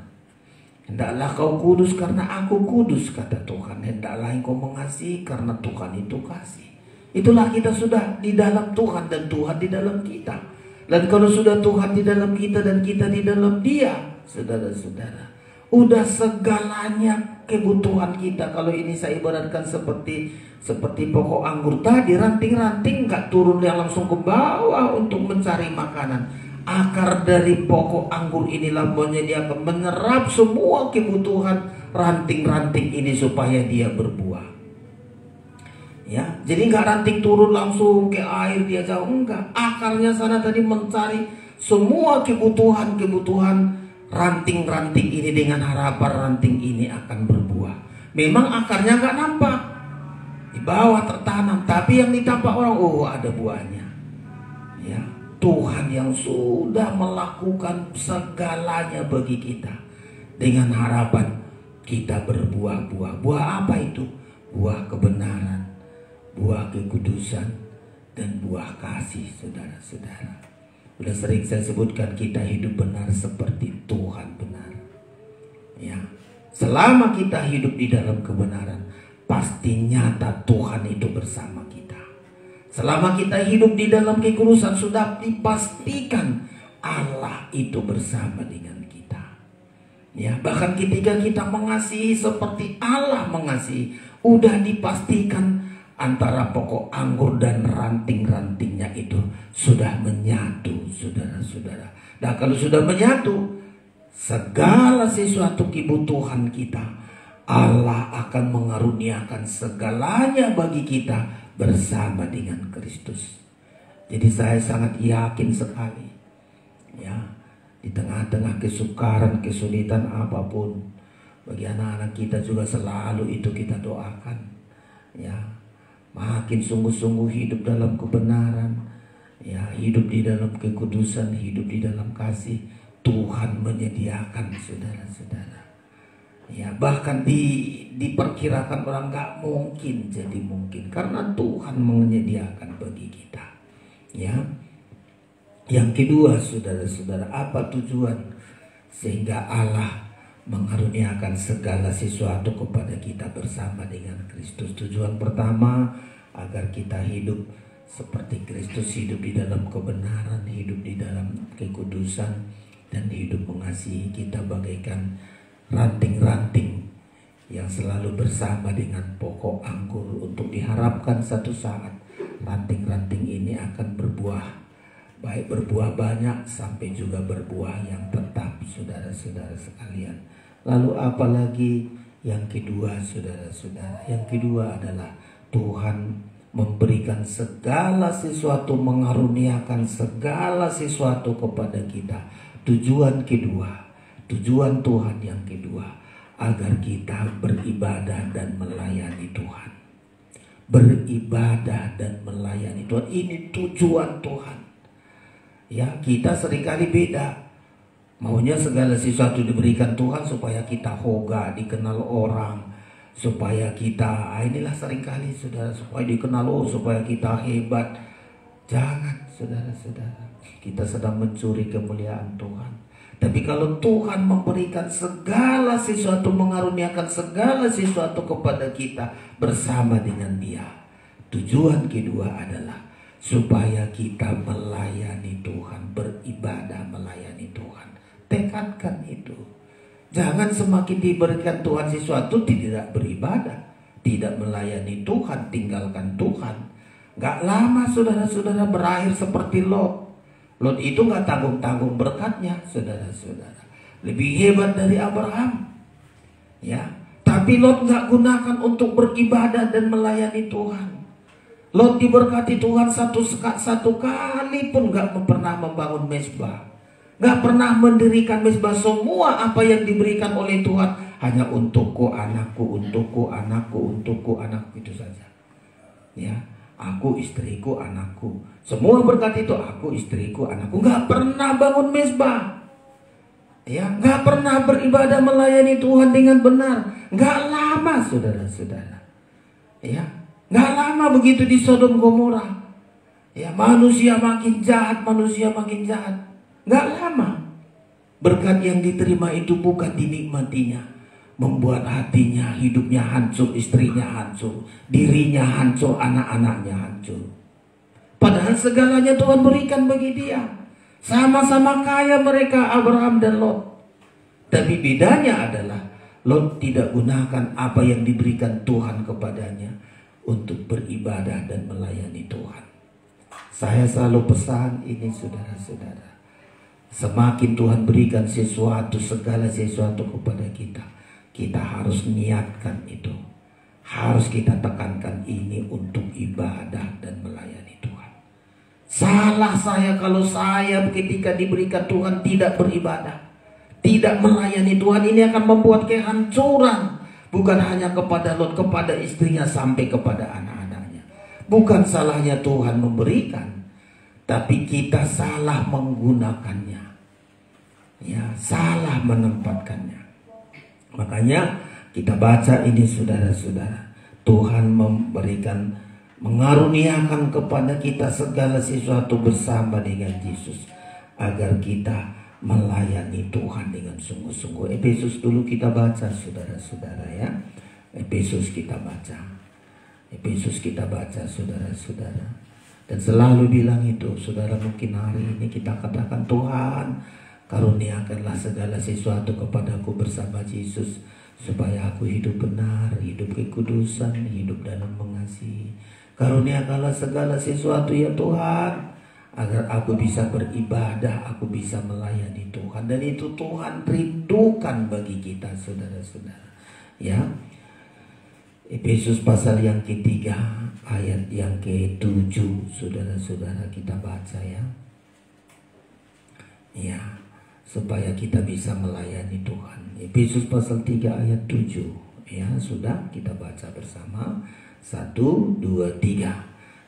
Speaker 3: Hendaklah kau kudus karena aku kudus, kata Tuhan. Hendaklah engkau mengasihi karena Tuhan itu kasih. Itulah kita sudah di dalam Tuhan dan Tuhan di dalam kita. Dan kalau sudah Tuhan di dalam kita dan kita di dalam Dia, saudara-saudara, udah segalanya kebutuhan kita. Kalau ini saya ibaratkan seperti pokok anggur tadi, ranting-ranting nggak turun yang langsung ke bawah untuk mencari makanan. Akar dari pokok anggur inilah dia akan menyerap semua kebutuhan ranting-ranting ini supaya dia berbuah. Ya, jadi nggak ranting turun langsung ke air dia jauh, enggak. Akarnya sana tadi mencari semua kebutuhan ranting-ranting ini dengan harapan ranting ini akan berbuah. Memang akarnya nggak nampak, di bawah tertanam, tapi yang ditampak orang, ada buahnya. Ya, Tuhan yang sudah melakukan segalanya bagi kita dengan harapan kita berbuah-buah. Buah apa itu? Buah kebenaran, buah kekudusan, dan buah kasih, saudara-saudara. Sudah sering saya sebutkan, kita hidup benar seperti Tuhan benar. Ya, selama kita hidup di dalam kebenaran, pasti nyata Tuhan itu bersama kita. Selama kita hidup di dalam kekudusan, sudah dipastikan Allah itu bersama dengan kita. Ya, bahkan ketika kita mengasihi seperti Allah mengasihi, udah dipastikan antara pokok anggur dan ranting-rantingnya itu sudah menyatu, saudara-saudara. Nah, kalau sudah menyatu, segala sesuatu kebutuhan kita, Allah akan mengaruniakan segalanya bagi kita bersama dengan Kristus. Jadi saya sangat yakin sekali, ya, di tengah-tengah kesukaran, kesulitan apapun, bagi anak-anak kita juga selalu itu kita doakan, ya, makin sungguh-sungguh hidup dalam kebenaran, ya, hidup di dalam kekudusan, hidup di dalam kasih. Tuhan menyediakan, saudara-saudara. Ya, bahkan diperkirakan orang nggak mungkin jadi mungkin karena Tuhan menyediakan bagi kita. Ya, yang kedua, saudara-saudara, apa tujuan sehingga Allah mengaruniakan segala sesuatu kepada kita bersama dengan Kristus? Tujuan pertama, agar kita hidup seperti Kristus, hidup di dalam kebenaran, hidup di dalam kekudusan, dan hidup mengasihi. Kita bagaikan ranting-ranting yang selalu bersama dengan pokok anggur, untuk diharapkan satu saat ranting-ranting ini akan berbuah, baik berbuah banyak sampai juga berbuah yang tetap. saudara-saudara sekalian. Lalu apalagi yang kedua, saudara-saudara? Yang kedua adalah Tuhan memberikan segala sesuatu, mengaruniakan segala sesuatu kepada kita. Tujuan kedua, tujuan Tuhan yang kedua, agar kita beribadah dan melayani Tuhan. Beribadah dan melayani Tuhan, ini tujuan Tuhan. Ya, kita seringkali beda. Maunya segala sesuatu diberikan Tuhan supaya kita hoga, dikenal orang, supaya kita, inilah seringkali saudara, supaya dikenal, supaya kita hebat. Jangan, saudara-saudara, kita sedang mencuri kemuliaan Tuhan. Tapi kalau Tuhan memberikan segala sesuatu, mengaruniakan segala sesuatu kepada kita bersama dengan Dia, tujuan kedua adalah supaya kita melayani Tuhan, beribadah melayani Tuhan. Tekankan itu. Jangan semakin diberikan Tuhan sesuatu tidak beribadah, tidak melayani Tuhan, tinggalkan Tuhan. Gak lama saudara-saudara berakhir seperti Lot. Lot itu gak tanggung-tanggung berkatnya, saudara-saudara. Lebih hebat dari Abraham. Ya, tapi Lot gak gunakan untuk beribadah dan melayani Tuhan. Lot diberkati Tuhan satu kali pun gak pernah membangun mezbah. Gak pernah mendirikan mezbah. Semua apa yang diberikan oleh Tuhan hanya untukku, anakku, untukku, anakku, untukku, anakku, itu saja. Ya, aku, istriku, anakku. Semua berkat itu aku, istriku, anakku. Gak pernah bangun mezbah. Ya, gak pernah beribadah melayani Tuhan dengan benar. Gak lama, saudara-saudara. Ya, gak lama begitu di Sodom Gomora. Ya, manusia makin jahat, manusia makin jahat. Gak lama. Berkat yang diterima itu bukan dinikmatinya, membuat hatinya, hidupnya hancur, istrinya hancur, dirinya hancur, anak-anaknya hancur. Padahal segalanya Tuhan berikan bagi dia. Sama-sama kaya mereka, Abraham dan Lot. Tapi bedanya adalah Lot tidak gunakan apa yang diberikan Tuhan kepadanya untuk beribadah dan melayani Tuhan. Saya selalu pesan ini, saudara-saudara. Semakin Tuhan berikan sesuatu, segala sesuatu kepada kita, kita harus niatkan itu. Harus kita tekankan ini untuk ibadah dan melayani Tuhan. Salah saya kalau saya ketika diberikan Tuhan tidak beribadah, tidak melayani Tuhan. Ini akan membuat kehancuran. Bukan hanya kepada Lot, kepada istrinya, sampai kepada anak-anaknya. Bukan salahnya Tuhan memberikan, tapi kita salah menggunakannya. Ya, salah menempatkannya. Makanya kita baca ini, saudara-saudara. Tuhan memberikan, mengaruniakan kepada kita segala sesuatu bersama dengan Yesus, agar kita melayani Tuhan dengan sungguh-sungguh. Efesus dulu kita baca, saudara-saudara, ya. Efesus kita baca. Efesus kita baca, saudara-saudara. Dan selalu bilang itu, saudara, mungkin hari ini kita katakan, Tuhan, karuniakanlah segala sesuatu kepadaku bersama Yesus, supaya aku hidup benar, hidup kekudusan, hidup dalam mengasihi. Karuniakanlah segala sesuatu ya Tuhan, agar aku bisa beribadah, aku bisa melayani Tuhan. Dan itu Tuhan rindukan bagi kita, saudara-saudara. Ya, Efesus pasal yang ketiga, ayat yang ke-7, saudara-saudara, kita baca ya. Ya, supaya kita bisa melayani Tuhan. Efesus pasal 3 ayat 7. Ya, sudah kita baca bersama. 1, 2, 3.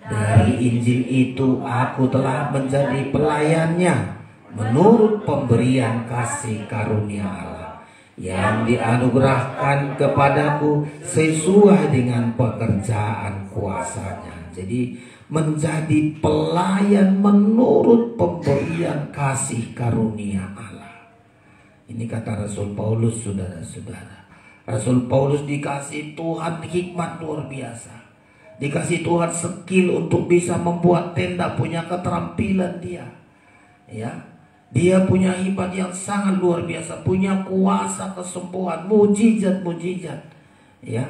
Speaker 3: Dari Injil itu aku telah menjadi pelayannya menurut pemberian kasih karunia Allah yang dianugerahkan kepadaku sesuai dengan pekerjaan kuasanya. Jadi menjadi pelayan menurut pemberian kasih karunia Allah. Ini kata Rasul Paulus, saudara-saudara. Rasul Paulus dikasih Tuhan hikmat luar biasa. Dikasih Tuhan skill untuk bisa membuat tenda, punya keterampilan dia. Ya, dia punya hikmat yang sangat luar biasa, punya kuasa kesembuhan, mujizat-mujizat. Ya,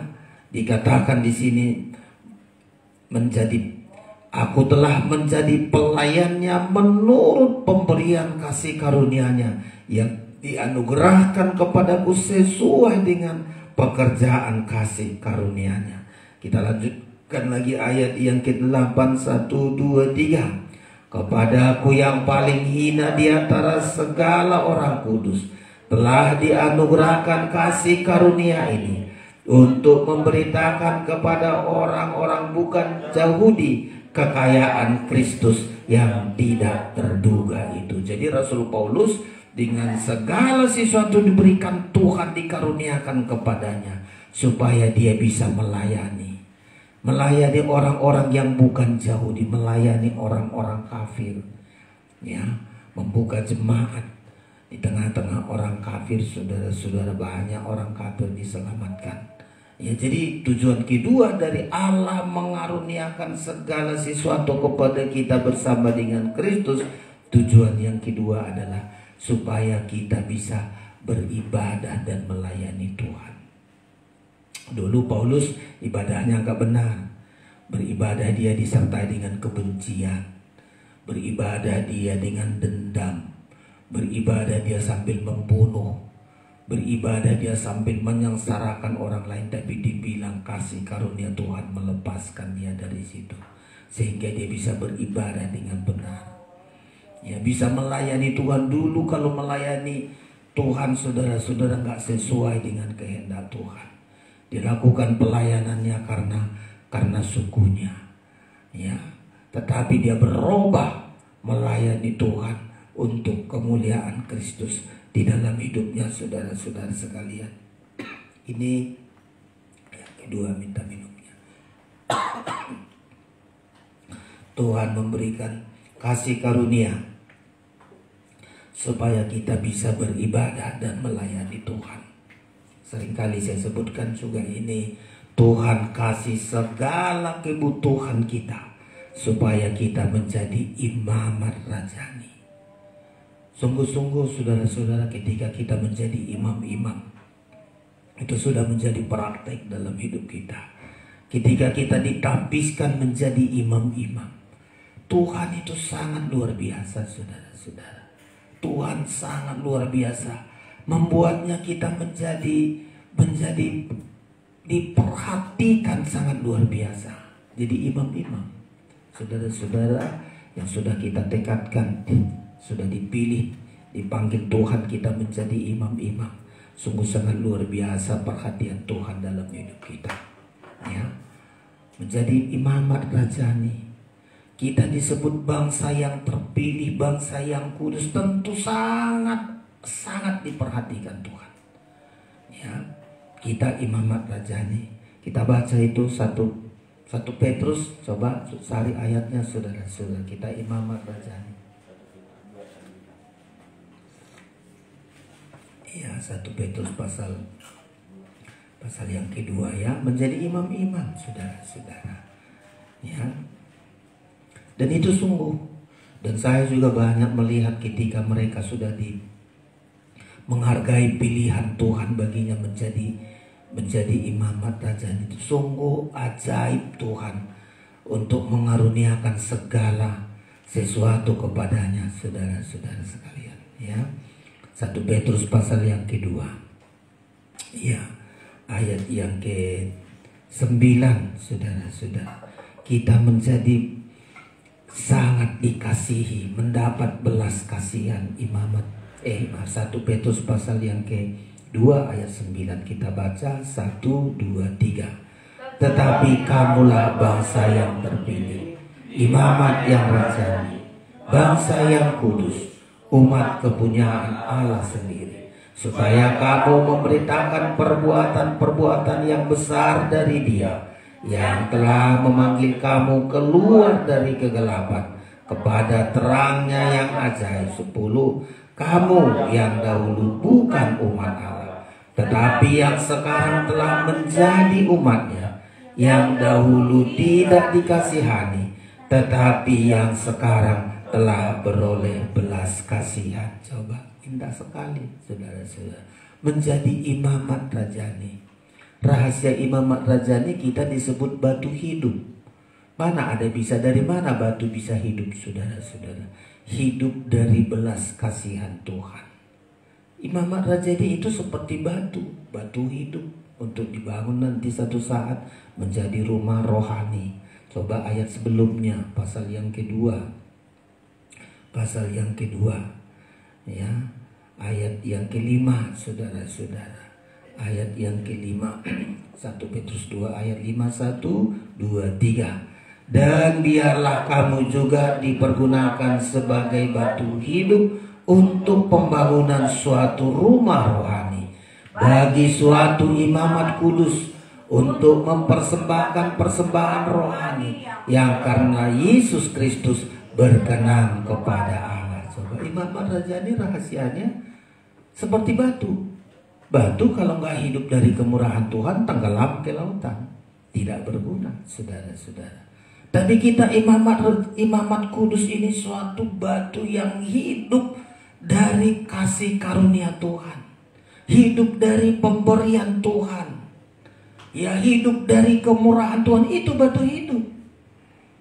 Speaker 3: dikatakan di sini aku telah menjadi pelayannya menurut pemberian kasih karunia-Nya dianugerahkan kepadaku sesuai dengan pekerjaan kasih karunia-Nya. Kita lanjutkan lagi ayat yang ke-8, 1, 2, 3. Kepadaku yang paling hina di antara segala orang kudus telah dianugerahkan kasih karunia ini, untuk memberitakan kepada orang-orang bukan Yahudi kekayaan Kristus yang tidak terduga itu. Jadi Rasul Paulus dengan segala sesuatu diberikan Tuhan, dikaruniakan kepadanya supaya dia bisa melayani orang-orang yang bukan Yahudi, melayani orang-orang kafir, ya, membuka jemaat di tengah-tengah orang kafir. Saudara-saudara, banyak orang kafir diselamatkan. Ya, jadi tujuan kedua dari Allah mengaruniakan segala sesuatu kepada kita bersama dengan Kristus, tujuan yang kedua adalah supaya kita bisa beribadah dan melayani Tuhan. Dulu Paulus ibadahnya agak benar. Beribadah dia disertai dengan kebencian. Beribadah dia dengan dendam. Beribadah dia sambil membunuh. Beribadah dia sambil menyengsarakan orang lain. Tapi dibilang kasih karunia Tuhan melepaskan dia dari situ, sehingga dia bisa beribadah dengan benar. Ya, bisa melayani Tuhan. Dulu kalau melayani Tuhan, saudara-saudara, gak sesuai dengan kehendak Tuhan. Dilakukan pelayanannya karena sukunya, ya. Tetapi dia berubah melayani Tuhan untuk kemuliaan Kristus di dalam hidupnya, saudara-saudara sekalian. Ini yang kedua, minta minumnya. Tuhan memberikan kasih karunia supaya kita bisa beribadah dan melayani Tuhan. Seringkali saya sebutkan juga ini, Tuhan kasih segala kebutuhan kita supaya kita menjadi imamat rajani. Sungguh-sungguh saudara-saudara, ketika kita menjadi imam-imam, itu sudah menjadi praktek dalam hidup kita. Ketika kita ditapiskan menjadi imam-imam, Tuhan itu sangat luar biasa, saudara-saudara. Tuhan sangat luar biasa, membuatnya kita menjadi diperhatikan sangat luar biasa. Jadi imam-imam, saudara-saudara yang sudah kita tekadkan, sudah dipilih, dipanggil Tuhan kita menjadi imam-imam, sungguh sangat luar biasa perhatian Tuhan dalam hidup kita, ya. Menjadi imamat rajani, kita disebut bangsa yang terpilih, bangsa yang kudus, tentu sangat diperhatikan Tuhan, ya. Kita imamat rajani. Kita baca itu 1 Petrus, coba cari ayatnya saudara-saudara. Kita imamat rajani. Ya, 1 Petrus pasal yang kedua, ya, menjadi imam-imam, saudara-saudara, ya. Dan itu sungguh, dan saya juga banyak melihat ketika mereka sudah menghargai pilihan Tuhan baginya menjadi imamat rajani, itu sungguh ajaib Tuhan untuk mengaruniakan segala sesuatu kepadanya, saudara-saudara sekalian, ya. 1 Petrus pasal yang kedua, ya, ayat yang ke-9, saudara-saudara, kita menjadi sangat dikasihi, mendapat belas kasihan imamat. 1 Petrus pasal yang ke-2 ayat 9, kita baca 1, 2, 3. Tetapi kamulah bangsa yang terpilih, imamat yang rajani, bangsa yang kudus, umat kepunyaan Allah sendiri, supaya kamu memberitakan perbuatan-perbuatan yang besar dari Dia yang telah memanggil kamu keluar dari kegelapan kepada terangnya yang ajaib. 10. Kamu yang dahulu bukan umat Allah, tetapi yang sekarang telah menjadi umatnya, yang dahulu tidak dikasihani, tetapi yang sekarang telah beroleh belas kasihan. Coba, indah sekali saudara-saudara, menjadi imamat rajani. Rahasia imamat rajani kita disebut batu hidup. Mana ada bisa, dari mana batu bisa hidup, saudara-saudara? Hidup dari belas kasihan Tuhan. Imamat Rajani itu seperti batu hidup untuk dibangun nanti satu saat menjadi rumah rohani. Coba ayat sebelumnya, pasal yang kedua ya, ayat yang kelima, saudara-saudara. Ayat yang kelima 1 Petrus 2 ayat 5, 1, 2, 3. Dan biarlah kamu juga dipergunakan sebagai batu hidup untuk pembangunan suatu rumah rohani, bagi suatu imamat kudus, untuk mempersembahkan persembahan rohani yang karena Yesus Kristus berkenan kepada Allah. Coba, imamat Rajani rahasianya seperti batu. Batu kalau nggak hidup dari kemurahan Tuhan, tenggelam ke lautan, tidak berguna, saudara-saudara. Tapi kita imamat kudus ini suatu batu yang hidup dari kasih karunia Tuhan, hidup dari pemberian Tuhan, ya, hidup dari kemurahan Tuhan. Itu batu hidup,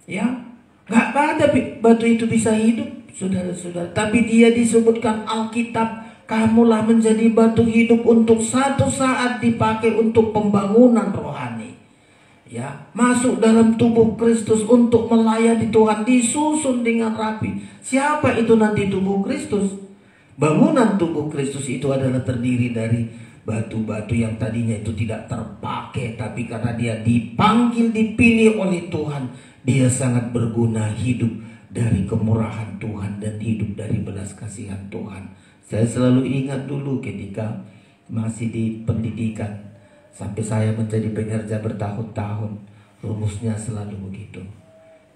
Speaker 3: ya. Nggak ada batu itu bisa hidup, saudara-saudara. Tapi dia disebutkan Alkitab, kamulah menjadi batu hidup untuk satu saat dipakai untuk pembangunan rohani, ya, masuk dalam tubuh Kristus untuk melayani Tuhan, disusun dengan rapi. Siapa itu nanti tubuh Kristus? Bangunan tubuh Kristus itu adalah terdiri dari batu-batu yang tadinya itu tidak terpakai, tapi karena dia dipanggil, dipilih oleh Tuhan, dia sangat berguna, hidup dari kemurahan Tuhan dan hidup dari belas kasihan Tuhan. Saya selalu ingat dulu ketika masih di pendidikan, sampai saya menjadi pengerja bertahun-tahun, rumusnya selalu begitu.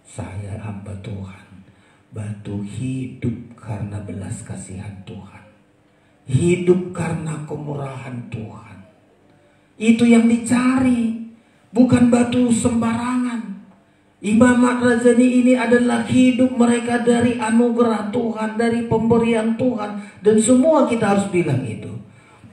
Speaker 3: Saya hamba Tuhan, batu hidup karena belas kasihan Tuhan, hidup karena kemurahan Tuhan. Itu yang dicari, bukan batu sembarangan. Imamat Rajani ini adalah hidup mereka dari anugerah Tuhan, dari pemberian Tuhan. Dan semua kita harus bilang itu.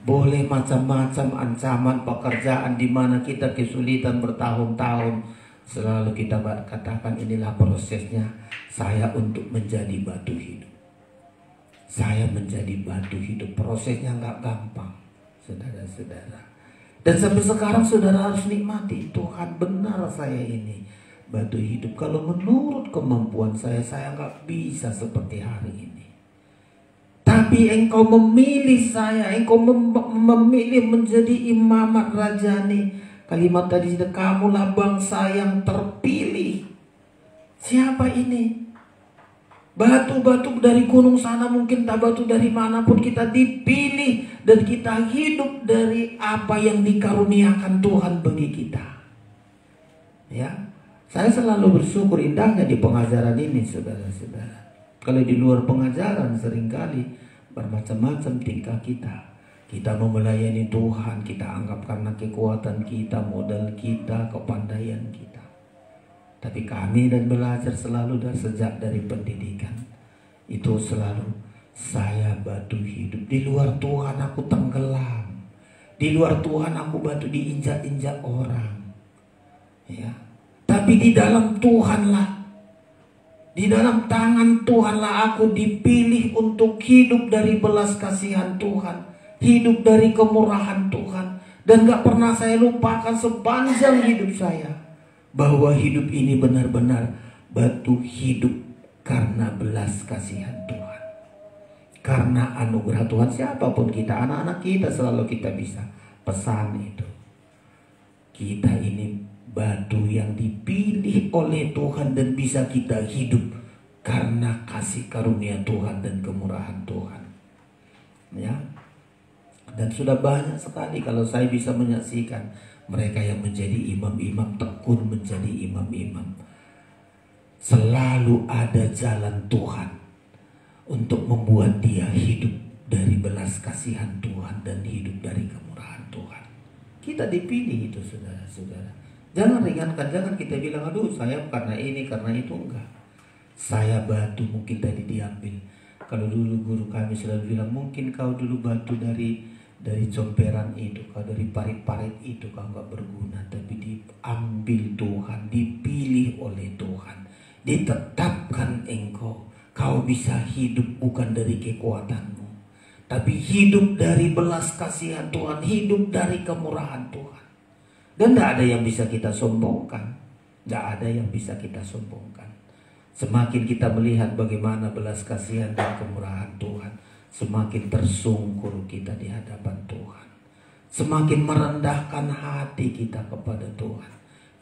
Speaker 3: Boleh macam-macam ancaman pekerjaan di mana kita kesulitan bertahun-tahun, selalu kita katakan inilah prosesnya. Saya untuk menjadi batu hidup. Saya menjadi batu hidup. Prosesnya nggak gampang, saudara-saudara. Dan sampai sekarang saudara harus nikmati, Tuhan, benar saya ini batu hidup. Kalau menurut kemampuan saya nggak bisa seperti hari ini. Tapi engkau memilih saya, engkau memilih menjadi imamat Rajani. Kalimat tadi, kamulah bangsa yang terpilih. Siapa ini? Batu-batu dari gunung sana, mungkin tak batu dari manapun, kita dipilih dan kita hidup dari apa yang dikaruniakan Tuhan bagi kita. Ya, saya selalu bersyukur indahnya di pengajaran ini, saudara-saudara. Kalau di luar pengajaran seringkali bermacam-macam tingkah kita. Kita mau melayani Tuhan, kita anggap karena kekuatan kita, modal kita, kepandaian kita. Tapi kami dan belajar selalu sejak dari pendidikan itu selalu, saya batu hidup. Di luar Tuhan aku tenggelam. Di luar Tuhan aku batu diinjak-injak orang. Ya. Tapi di dalam Tuhanlah, di dalam tangan Tuhanlah aku dipilih untuk hidup dari belas kasihan Tuhan, hidup dari kemurahan Tuhan. Dan gak pernah saya lupakan sepanjang hidup saya, bahwa hidup ini benar-benar batu hidup karena belas kasihan Tuhan, karena anugerah Tuhan. Siapapun kita, anak-anak kita, selalu kita bisa pesan itu. Kita ini batu yang dipilih oleh Tuhan dan bisa kita hidup karena kasih karunia Tuhan dan kemurahan Tuhan. Ya. Dan sudah banyak sekali kalau saya bisa menyaksikan mereka yang menjadi imam-imam, tekun menjadi imam-imam. Selalu ada jalan Tuhan untuk membuat dia hidup dari belas kasihan Tuhan dan hidup dari kemurahan Tuhan. Kita dipilih itu, saudara-saudara. Jangan ringankan, jangan kita bilang, aduh saya karena ini, karena itu. Enggak. Saya batu, mungkin tadi diambil. Kalau dulu guru kami selalu bilang, mungkin kau dulu batu dari comperan itu, kau dari parit-parit itu, kau enggak berguna. Tapi diambil Tuhan, dipilih oleh Tuhan, ditetapkan engkau. Kau bisa hidup bukan dari kekuatanmu, tapi hidup dari belas kasihan Tuhan, hidup dari kemurahan Tuhan. Dan tidak ada yang bisa kita sombongkan. Tidak ada yang bisa kita sombongkan. Semakin kita melihat bagaimana belas kasihan dan kemurahan Tuhan, semakin tersungkur kita di hadapan Tuhan. Semakin merendahkan hati kita kepada Tuhan.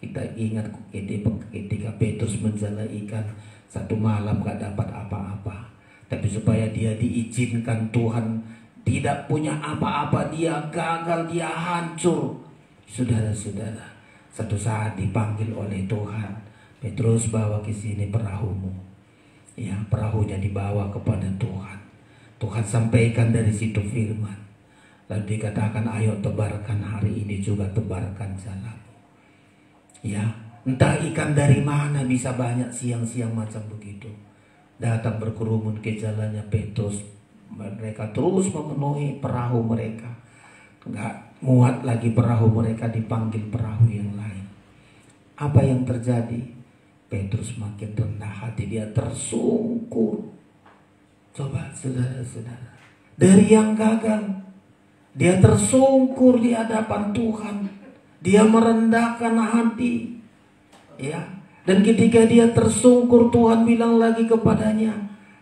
Speaker 3: Kita ingat ketika Petrus menjala ikan, satu malam gak dapat apa-apa. Tapi supaya dia diizinkan Tuhan, tidak punya apa-apa, dia gagal, dia hancur. Saudara-saudara, satu saat dipanggil oleh Tuhan, Petrus, bawa ke sini perahumu. Ya, perahunya dibawa kepada Tuhan. Tuhan sampaikan dari situ firman. Lalu dikatakan, ayo tebarkan hari ini juga, tebarkan jalamu. Ya, entah ikan dari mana bisa banyak siang-siang macam begitu. Datang berkerumun ke jalannya Petrus. Mereka terus memenuhi perahu mereka. Enggak muat lagi perahu mereka, dipanggil perahu yang lain. Apa yang terjadi? Petrus makin rendah hati, dia tersungkur. Coba saudara-saudara, dari yang gagal, dia tersungkur di hadapan Tuhan. Dia merendahkan hati. Ya. Dan ketika dia tersungkur, Tuhan bilang lagi kepadanya,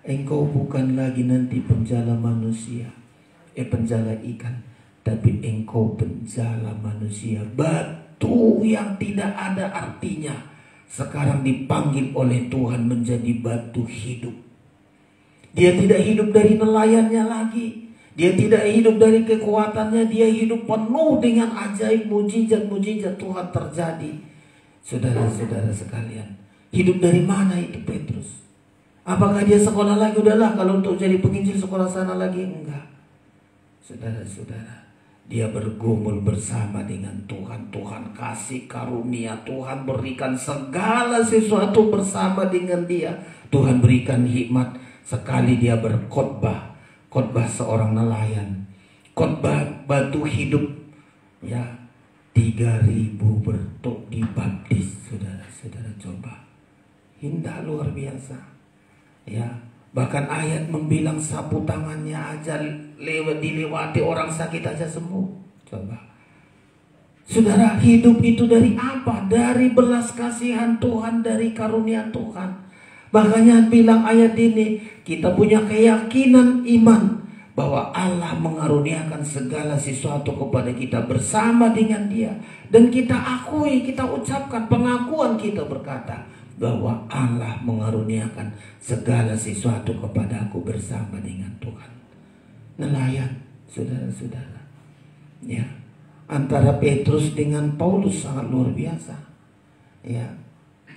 Speaker 3: engkau bukan lagi nanti penjala manusia, penjala ikan, tapi engkau penjala manusia. Batu yang tidak ada artinya sekarang dipanggil oleh Tuhan menjadi batu hidup. Dia tidak hidup dari nelayannya lagi. Dia tidak hidup dari kekuatannya. Dia hidup penuh dengan ajaib, mujizat-mujizat Tuhan terjadi. Saudara-saudara sekalian, hidup dari mana itu Petrus? Apakah dia sekolah lagi? Udahlah, kalau untuk jadi penginjil sekolah sana lagi? Enggak. Saudara-saudara, dia bergumul bersama dengan Tuhan. Tuhan kasih karunia, Tuhan berikan segala sesuatu bersama dengan dia. Tuhan berikan hikmat. Sekali dia berkhotbah, khotbah seorang nelayan, khotbah batu hidup, ya, 3.000 bertuk dibaptis. Saudara-saudara, coba, indah luar biasa. Ya, bahkan ayat membilang sapu tangannya aja dilewati orang sakit aja sembuh. Coba, saudara, hidup itu dari apa? Dari belas kasihan Tuhan, dari karunia Tuhan. Makanya bilang ayat ini, kita punya keyakinan iman bahwa Allah mengaruniakan segala sesuatu kepada kita bersama dengan Dia. Dan kita akui, kita ucapkan pengakuan, kita berkata bahwa Allah mengaruniakan segala sesuatu kepada aku bersama dengan Tuhan. Nelayan, saudara-saudara. Ya, antara Petrus dengan Paulus sangat luar biasa. Ya,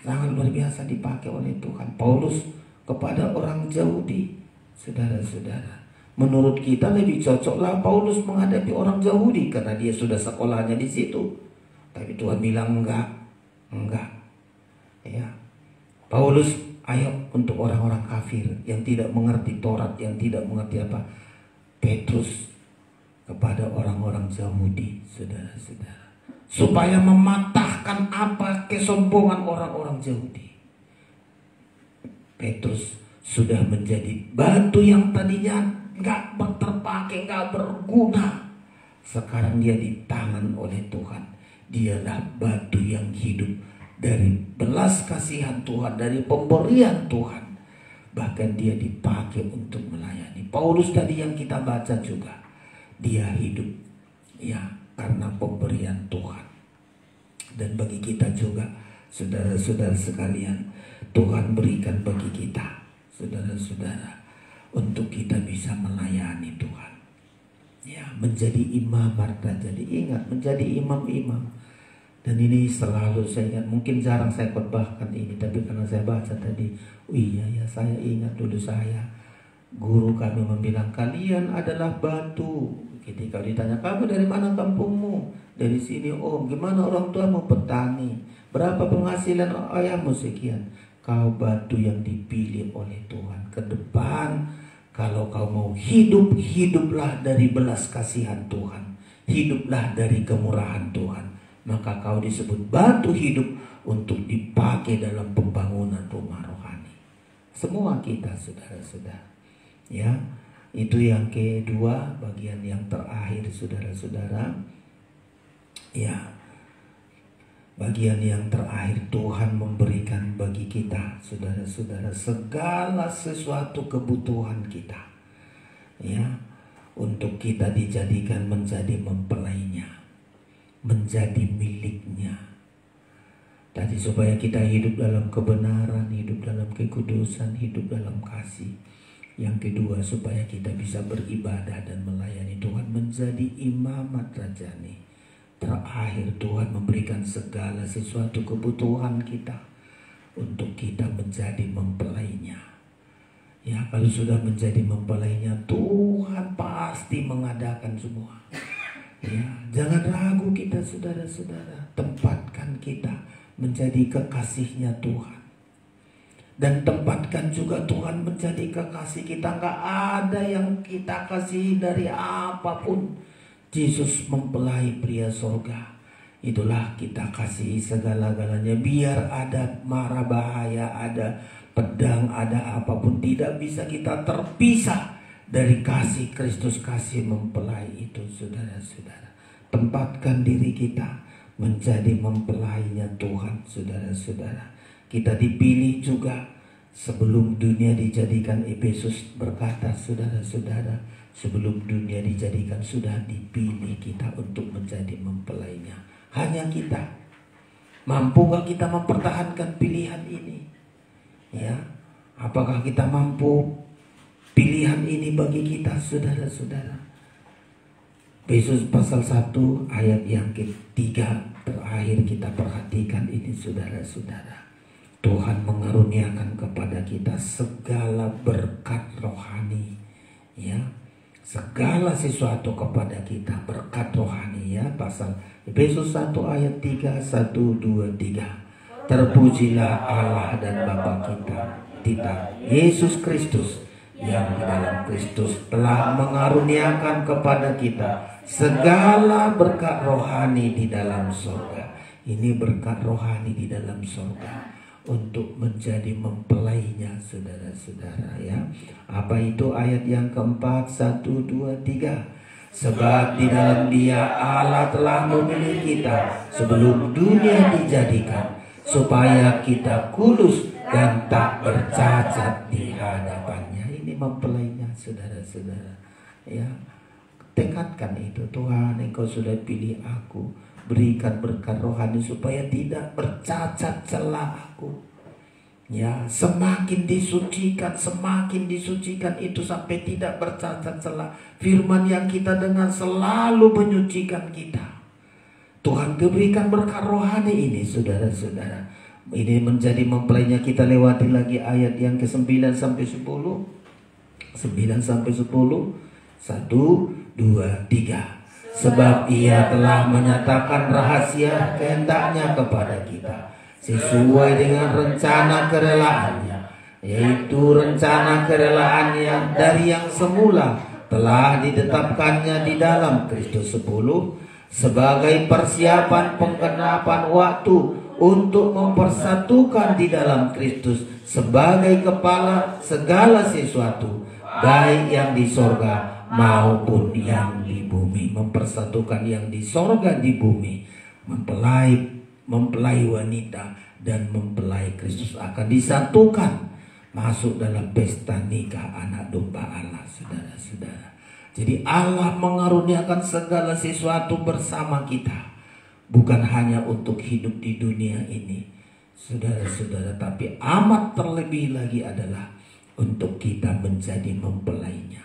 Speaker 3: sangat luar biasa dipakai oleh Tuhan. Paulus kepada orang Yahudi, saudara-saudara. Menurut kita lebih cocoklah Paulus menghadapi orang Yahudi karena dia sudah sekolahnya di situ. Tapi Tuhan bilang enggak. Ya, Paulus ayo untuk orang-orang kafir yang tidak mengerti Taurat, yang tidak mengerti apa. Petrus kepada orang-orang Yahudi, saudara-saudara, supaya mematahkan apa kesombongan orang-orang Yahudi. Petrus sudah menjadi batu yang tadinya nggak terpakai, nggak berguna. Sekarang dia di tangan oleh Tuhan. Dialah batu yang hidup dari belas kasihan Tuhan, dari pemberian Tuhan. Bahkan dia dipakai untuk melayani. Paulus tadi yang kita baca juga, dia hidup ya karena pemberian Tuhan. Dan bagi kita juga, saudara-saudara sekalian, Tuhan berikan bagi kita, saudara-saudara, untuk kita bisa melayani Tuhan. Ya, menjadi imam marta. Jadi ingat, menjadi imam-imam. Dan ini selalu saya ingat, mungkin jarang saya khotbahkan ini, tapi karena saya baca tadi, oh iya ya, saya ingat dulu guru kami membilang, kalian adalah batu. Ketika ditanya, kamu dari mana kampungmu? Dari sini. Oh, gimana orang tuamu? Petani. Berapa penghasilan ayahmu? Sekian. Kau batu yang dipilih oleh Tuhan. Ke depan, kalau kau mau hidup, hiduplah dari belas kasihan Tuhan. Hiduplah dari kemurahan Tuhan. Maka kau disebut batu hidup untuk dipakai dalam pembangunan rumah rohani. Semua kita, saudara-saudara. Ya, Itu yang kedua, bagian yang terakhir saudara-saudara. Ya, bagian yang terakhir, Tuhan memberikan bagi kita saudara-saudara segala sesuatu kebutuhan kita, ya, untuk kita dijadikan menjadi mempelainya, menjadi miliknya. Tadi supaya kita hidup dalam kebenaran, hidup dalam kekudusan, hidup dalam kasih. Yang kedua, supaya kita bisa beribadah dan melayani Tuhan, menjadi imamat rajani. Terakhir, Tuhan memberikan segala sesuatu kebutuhan kita untuk kita menjadi mempelainya. Ya, kalau sudah menjadi mempelainya, Tuhan pasti mengadakan semua. Ya, jangan ragu kita saudara-saudara, tempatkan kita menjadi kekasihnya Tuhan. Dan tempatkan juga Tuhan menjadi kekasih kita. Gak ada yang kita kasih dari apapun. Yesus mempelai pria sorga. Itulah kita kasih segala-galanya. Biar ada mara bahaya, ada pedang, ada apapun, tidak bisa kita terpisah dari kasih Kristus, kasih mempelai itu saudara-saudara. Tempatkan diri kita menjadi mempelainya Tuhan saudara-saudara. Kita dipilih juga sebelum dunia dijadikan. Efesus berkata saudara-saudara, sebelum dunia dijadikan sudah dipilih kita untuk menjadi mempelainya. Hanya kita. Mampukah kita mempertahankan pilihan ini? Ya, apakah kita mampu pilihan ini bagi kita saudara-saudara? Efesus pasal 1 ayat yang ketiga terakhir kita perhatikan ini saudara-saudara. Tuhan mengaruniakan kepada kita segala berkat rohani, ya, segala sesuatu kepada kita berkat rohani, ya. Pasal Efesus 1 ayat 3, 1, 2, 3. Terpujilah Allah dan Bapa kita Yesus Kristus, yang di dalam Kristus telah mengaruniakan kepada kita segala berkat rohani di dalam surga. Ini berkat rohani di dalam surga untuk menjadi mempelainya saudara-saudara, ya. Apa itu ayat yang keempat? 1, 2, 3. Sebab di dalam Dia Allah telah memilih kita sebelum dunia dijadikan, supaya kita kudus dan tak bercacat di hadapannya. Ini mempelainya saudara-saudara, ya. Tekadkan itu, Tuhan, Engkau sudah pilih aku, berikan berkat rohani supaya tidak bercacat celah aku. Ya, semakin disucikan itu sampai tidak bercacat celah. Firman yang kita dengar selalu menyucikan kita. Tuhan berikan berkat rohani ini saudara-saudara. Ini menjadi mempelainya. Kita lewati lagi ayat yang ke-9 sampai 10. 9 sampai 10. 1, 2, 3. Sebab Ia telah menyatakan rahasia kehendaknya kepada kita sesuai dengan rencana kerelaannya, yaitu rencana kerelaannya dari yang semula telah ditetapkannya di dalam Kristus 10 sebagai persiapan penggenapan waktu untuk mempersatukan di dalam Kristus sebagai kepala segala sesuatu, baik yang di sorga maupun yang di bumi. Mempersatukan yang di sorga di bumi. Mempelai wanita dan mempelai Kristus akan disatukan masuk dalam pesta nikah anak domba Allah saudara-saudara. Jadi Allah mengaruniakan segala sesuatu bersama kita, bukan hanya untuk hidup di dunia ini saudara-saudara, tapi amat terlebih lagi adalah untuk kita menjadi mempelainya.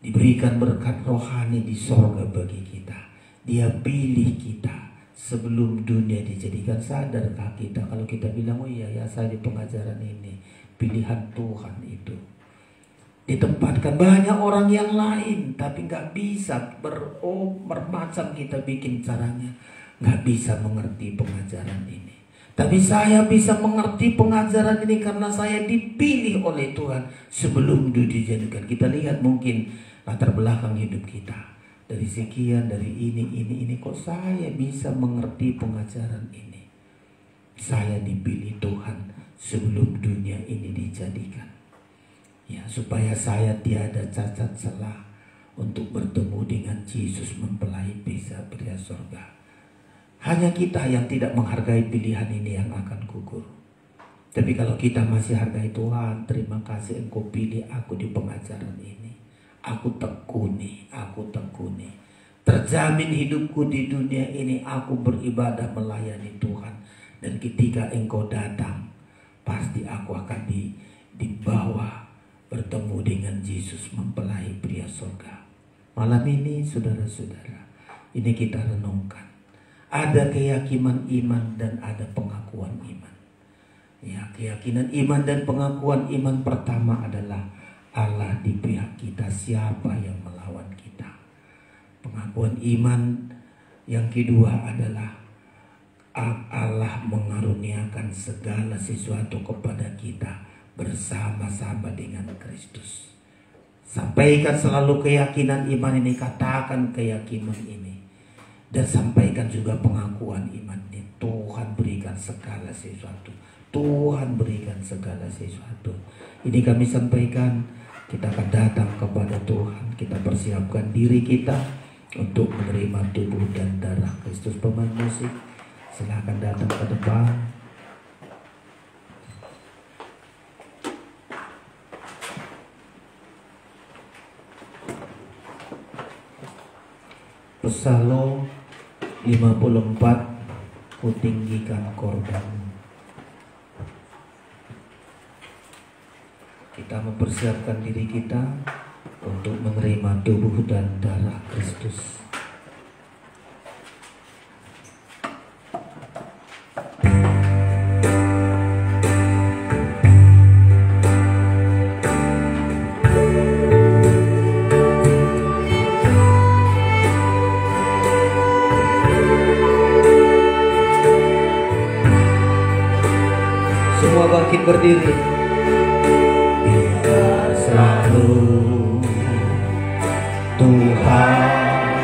Speaker 3: Diberikan berkat rohani di sorga bagi kita. Dia pilih kita sebelum dunia dijadikan. Sadarkah kita kalau kita bilang, oh iya ya, saya di pengajaran ini, pilihan Tuhan itu. Ditempatkan banyak orang yang lain, tapi gak bisa bermacam kita bikin caranya, gak bisa mengerti pengajaran ini. Tapi saya bisa mengerti pengajaran ini karena saya dipilih oleh Tuhan sebelum dunia dijadikan. Kita lihat mungkin latar belakang hidup kita, dari sekian, dari ini, kok saya bisa mengerti pengajaran ini? Saya dipilih Tuhan sebelum dunia ini dijadikan. Ya, supaya saya tiada cacat celah untuk bertemu dengan Yesus mempelai pria sorga. Hanya kita yang tidak menghargai pilihan ini yang akan gugur. Tapi kalau kita masih hargai Tuhan, terima kasih Engkau pilih aku di pengajaran ini. Aku tekuni. Terjamin hidupku di dunia ini, aku beribadah melayani Tuhan. Dan ketika Engkau datang, pasti aku akan dibawa bertemu dengan Yesus mempelai pria surga. Malam ini saudara-saudara, ini kita renungkan. Ada keyakinan iman dan ada pengakuan iman. Ya, keyakinan iman dan pengakuan iman pertama adalah Allah di pihak kita, siapa yang melawan kita. Pengakuan iman yang kedua adalah Allah mengaruniakan segala sesuatu kepada kita bersama-sama dengan Kristus. Sampaikan selalu keyakinan iman ini, katakan keyakinan ini, dan sampaikan juga pengakuan iman ini. Tuhan berikan segala sesuatu. Tuhan berikan segala sesuatu. Ini kami sampaikan. Kita akan datang kepada Tuhan. Kita persiapkan diri kita untuk menerima tubuh dan darah Kristus. Pemain musik, silakan datang ke depan. Psalm 54, kutinggikan korban. Kita mempersiapkan diri kita untuk menerima tubuh dan darah Kristus. Semua bangkit berdiri. Tuhan,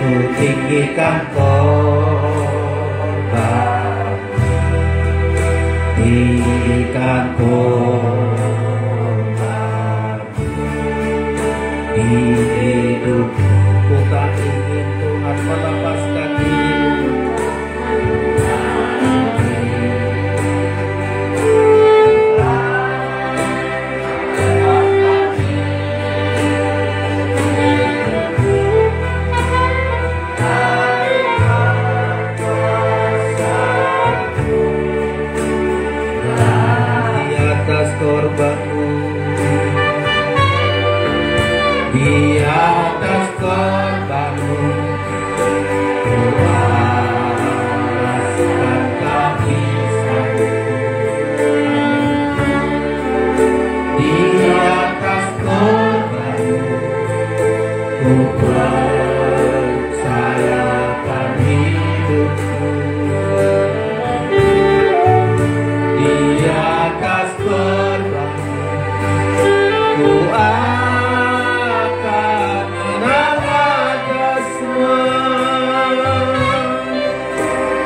Speaker 3: ku tinggikan korban, tinggikan korban di hidupku. Ku tak ingin Tuhan melepaskan dirimu. Korbanmu di atas korbanmu, kuaskan kabisatku di atas korbanmu, ku percayakan hidupku di atas korbanmu, ku akan merawat semua,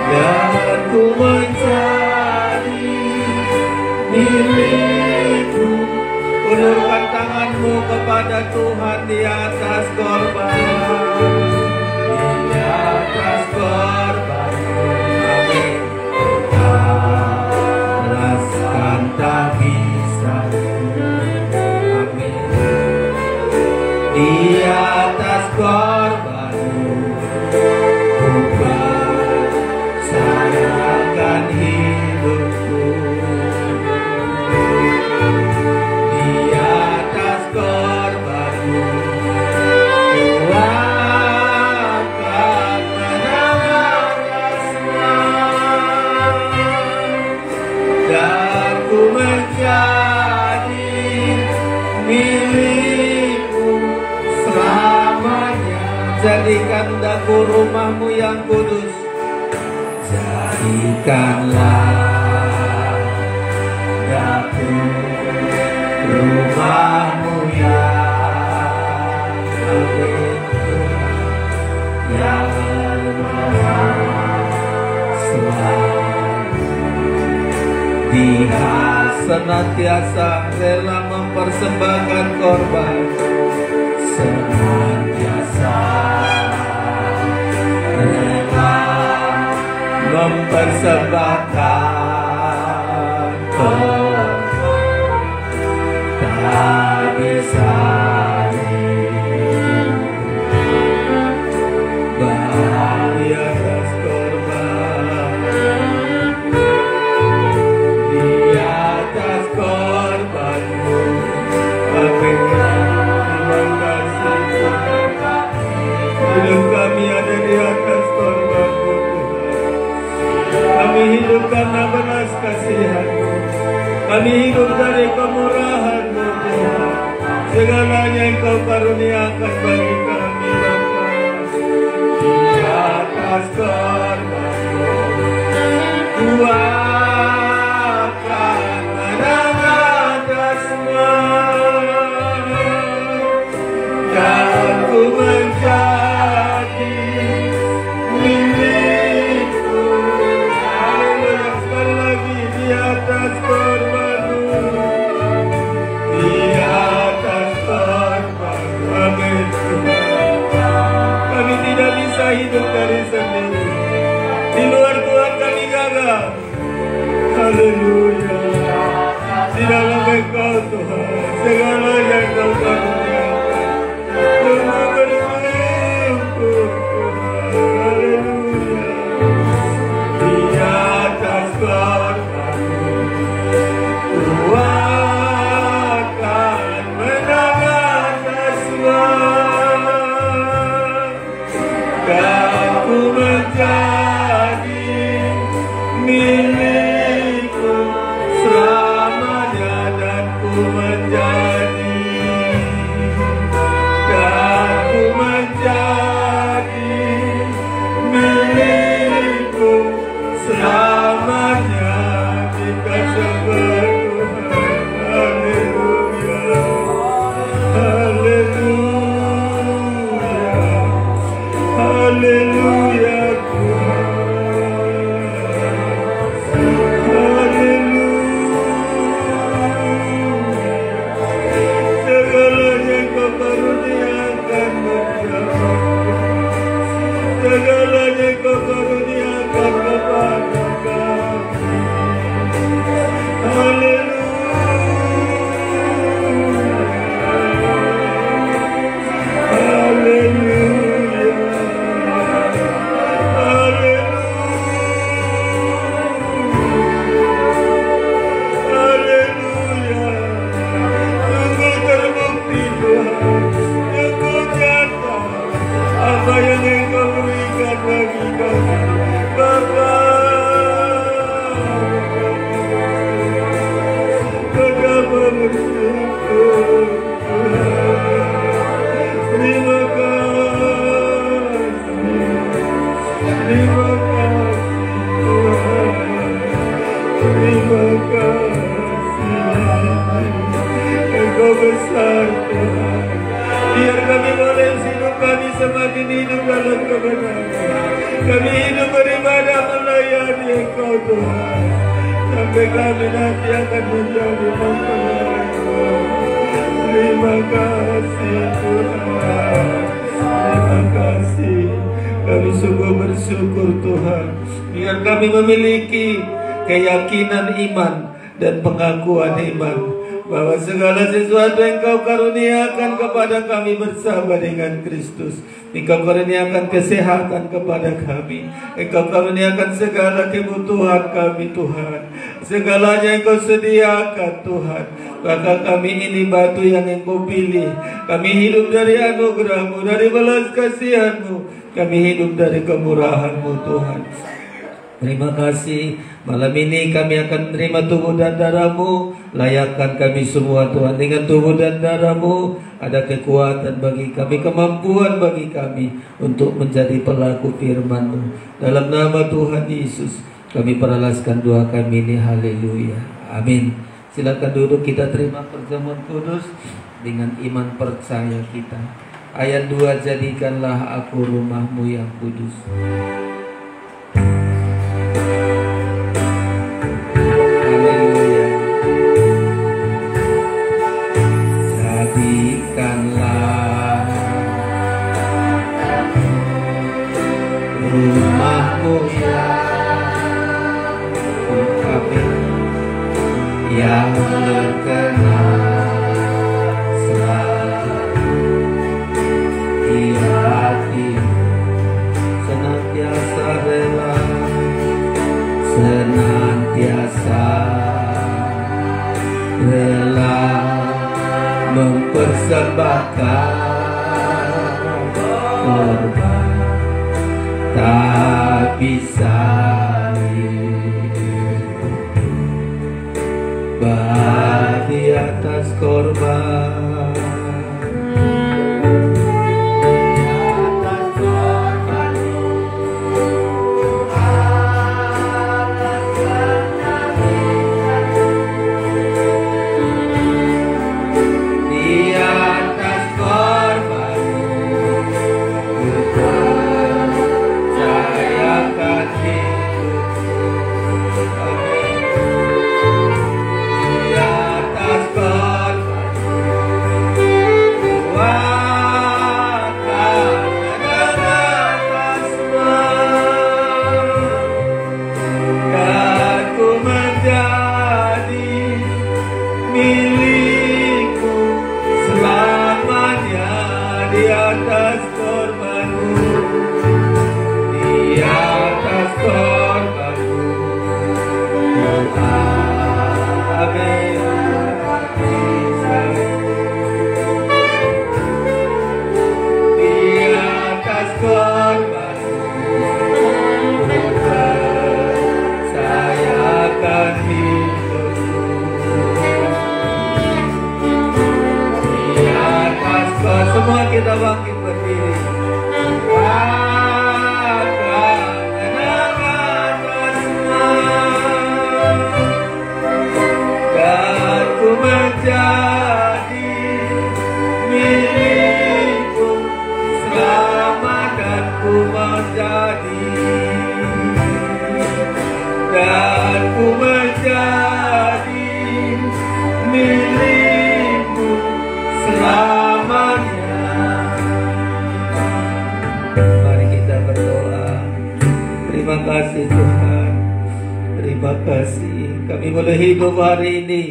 Speaker 3: dan ku menjadi milikmu. Ulurkan tanganmu kepada Tuhan di atas korban, di atas korbanmu. Amin. Alaskan tak bisa. Amin. Di atas korbanmu, ku percayakan hidupku. Di atas korbanmu, ku akan merawat semua, dan ku menjadi milikmu selamanya. Jadikan dapur rumahmu yang kudus, jadikanlah dapur rumahmu yang yang selalu dihasilkan
Speaker 2: senantiasa rela mempersembahkan korban, senantiasa rela mempersembahkan korban, tak bisa di atas korban, di atas korbanmu. Amin. Terima kasih Tuhan. Hidup kami ada di atas korban-Mu Tuhan. Kami hidup karena belas kasihan-Mu. Kami hidup dari kemurahan-Mu Tuhan. Segalanya Engkau karuniakan bagi kami Bapa. Di atas korban-Mu Ku akan menang atas semua, dan ku menjadi milik-Mu. Haleluya. Sekali lagi, di atas korban-Mu, di atas korban-Mu. Amin Tuhan. Kami tidak bisa hidup dari sendiri. Di luar Tuhan kami gagal. Haleluya. Di dalam Engkau Tuhan, segalanya Engkau karuniakan. Sungguh bersyukur Tuhan. Haleluya. Di atas korban-Mu Ku akan menang atas semua, dan ku menjadi milik-Mu selamanya, dan ku menjadi milik-Mu selamanya. Kita sembah Tuhan. Haleluya. Haleluya. Haleluya Tuhan. Segalanya Kau karuniakan segalanya Kau karuniakan kepada kami. Haleluya. Haleluya. Haleluya. Sungguh terbukti Tuhan, sungguh nyata apa yang Engkau berikan bagi kami Bapa. Betapa bersyukur Tuhan. Terima kasih. Terima kasih Tuhan. Terima kasih. Engkau besar Tuhan. Biar kami boleh hidup kami semakin hidup dalam kebenaran. Kami hidup beribadah melayani Engkau Tuhan, sampai kami nanti akan menjadi mempelai-Mu. Terima kasih Tuhan. Terima kasih. Kami sungguh bersyukur Tuhan. Biar kami memiliki keyakinan iman dan pengakuan iman bahwa segala sesuatu yang Kau karuniakan kepada kami bersama dengan Kristus. Engkau karuniakan kesehatan kepada kami. Engkau karuniakan segala kebutuhan kami Tuhan. Segalanya Engkau sediakan Tuhan. Maka kami ini batu yang Engkau pilih. Kami hidup dari anugerah-Mu, dari belas kasihan-Mu. Kami hidup dari kemurahan-Mu Tuhan. Terima kasih. Malam ini kami akan menerima tubuh dan darah-Mu. Layakkan kami semua Tuhan. Dengan tubuh dan darah-Mu ada kekuatan bagi kami, kemampuan bagi kami untuk menjadi pelaku firman-Mu. Dalam nama Tuhan Yesus kami peralaskan doa kami ini. Haleluya. Amin. Silakan duduk, kita terima perjamuan kudus dengan iman percaya kita. Ayat 2, jadikanlah aku rumah-Mu yang kudus. Haleluya.
Speaker 3: yang berkenan selalu di hatimu, senantiasa rela, senantiasa rela mempersembahkan korban tak bisa di atas korban. Semua kita bangkit berdiri. Dan ku menjadi milikmu selama, dan ku menjadi, dan ku menjadi milikmu selamanya. Mari kita berdoa. Terima kasih Tuhan, terima kasih. Kami boleh hidup hari ini.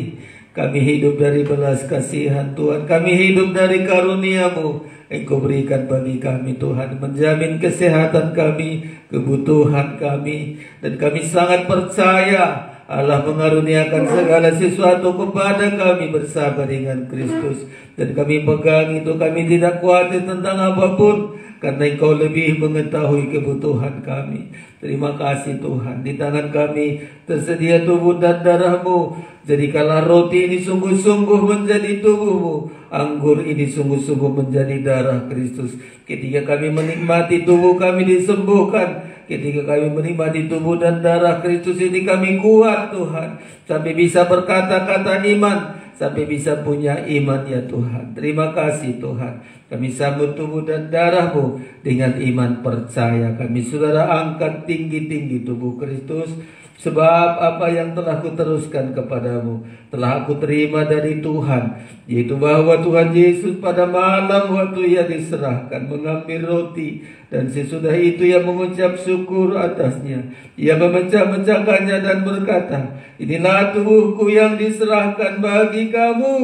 Speaker 3: Kami hidup dari belas kasihan Tuhan. Kami hidup dari karunia-Mu. Engkau berikan bagi kami Tuhan, menjamin kesehatan kami, kebutuhan kami. Dan kami sangat percaya Allah mengaruniakan segala sesuatu kepada kami bersama dengan Kristus. Dan kami pegang itu, kami tidak khawatir tentang apapun, karena Engkau lebih mengetahui kebutuhan kami. Terima kasih Tuhan. Di tangan kami tersedia tubuh dan darah-Mu. Jadikanlah roti ini sungguh-sungguh menjadi tubuh-Mu, anggur ini sungguh-sungguh menjadi darah Kristus. Ketika kami menikmati tubuh kami disembuhkan, ketika kami menikmati tubuh dan darah Kristus ini, kami kuat Tuhan, sampai bisa berkata-kata iman, sampai bisa punya iman ya Tuhan. Terima kasih Tuhan. Kami sambut tubuh dan darah-Mu dengan iman percaya. Kami saudara angkat tinggi-tinggi tubuh Kristus. Sebab apa yang telah kuteruskan kepadamu telah aku terima dari Tuhan, yaitu bahwa Tuhan Yesus pada malam waktu Ia diserahkan mengambil roti, dan sesudah itu Ia mengucap syukur atasnya. Ia memecah-mecahkannya dan berkata, inilah tubuhku yang diserahkan bagi kamu.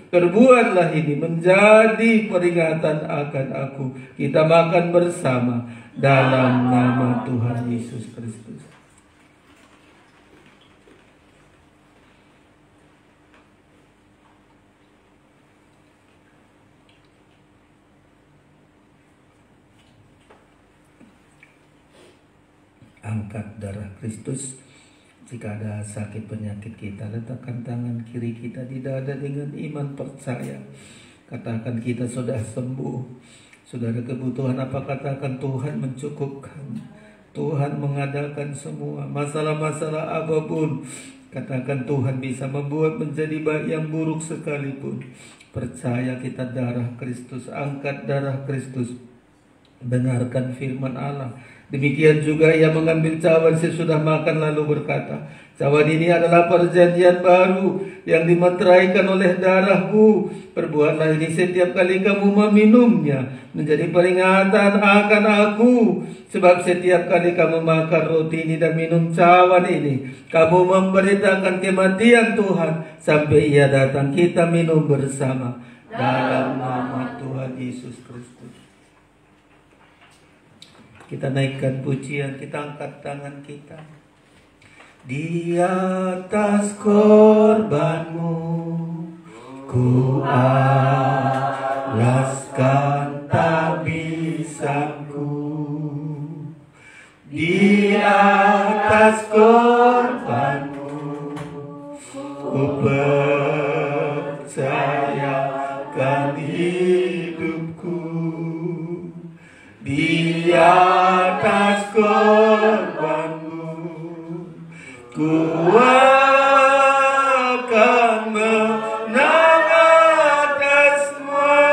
Speaker 3: Perbuatlah ini menjadi peringatan akan aku. Kita makan bersama dalam nama Tuhan Yesus Kristus. Angkat darah Kristus. Jika ada sakit penyakit kita, letakkan tangan kiri kita di dada dengan iman percaya. Katakan kita sudah sembuh. Sudah ada kebutuhan apa, katakan Tuhan mencukupkan. Tuhan mengadakan semua masalah-masalah apapun. Katakan Tuhan bisa membuat menjadi baik yang buruk sekalipun. Percaya kita darah Kristus. Angkat darah Kristus. Dengarkan firman Allah.
Speaker 2: Demikian juga ia mengambil cawan sesudah makan lalu berkata, cawan ini adalah perjanjian baru yang dimeteraikan oleh darahku. Perbuatlah ini setiap kali kamu meminumnya menjadi peringatan akan aku. Sebab setiap kali kamu makan roti ini dan minum cawan ini, kamu memberitakan kematian Tuhan sampai ia datang. Kita minum bersama dalam nama Tuhan Yesus Kristus. Kita naikkan pujian, kita angkat tangan kita. Di atas korbanmu ku alaskan tabisanku. Di atas korbanmu ku percayakan hidupku. Di atas korbanmu ku akan menang atas semua,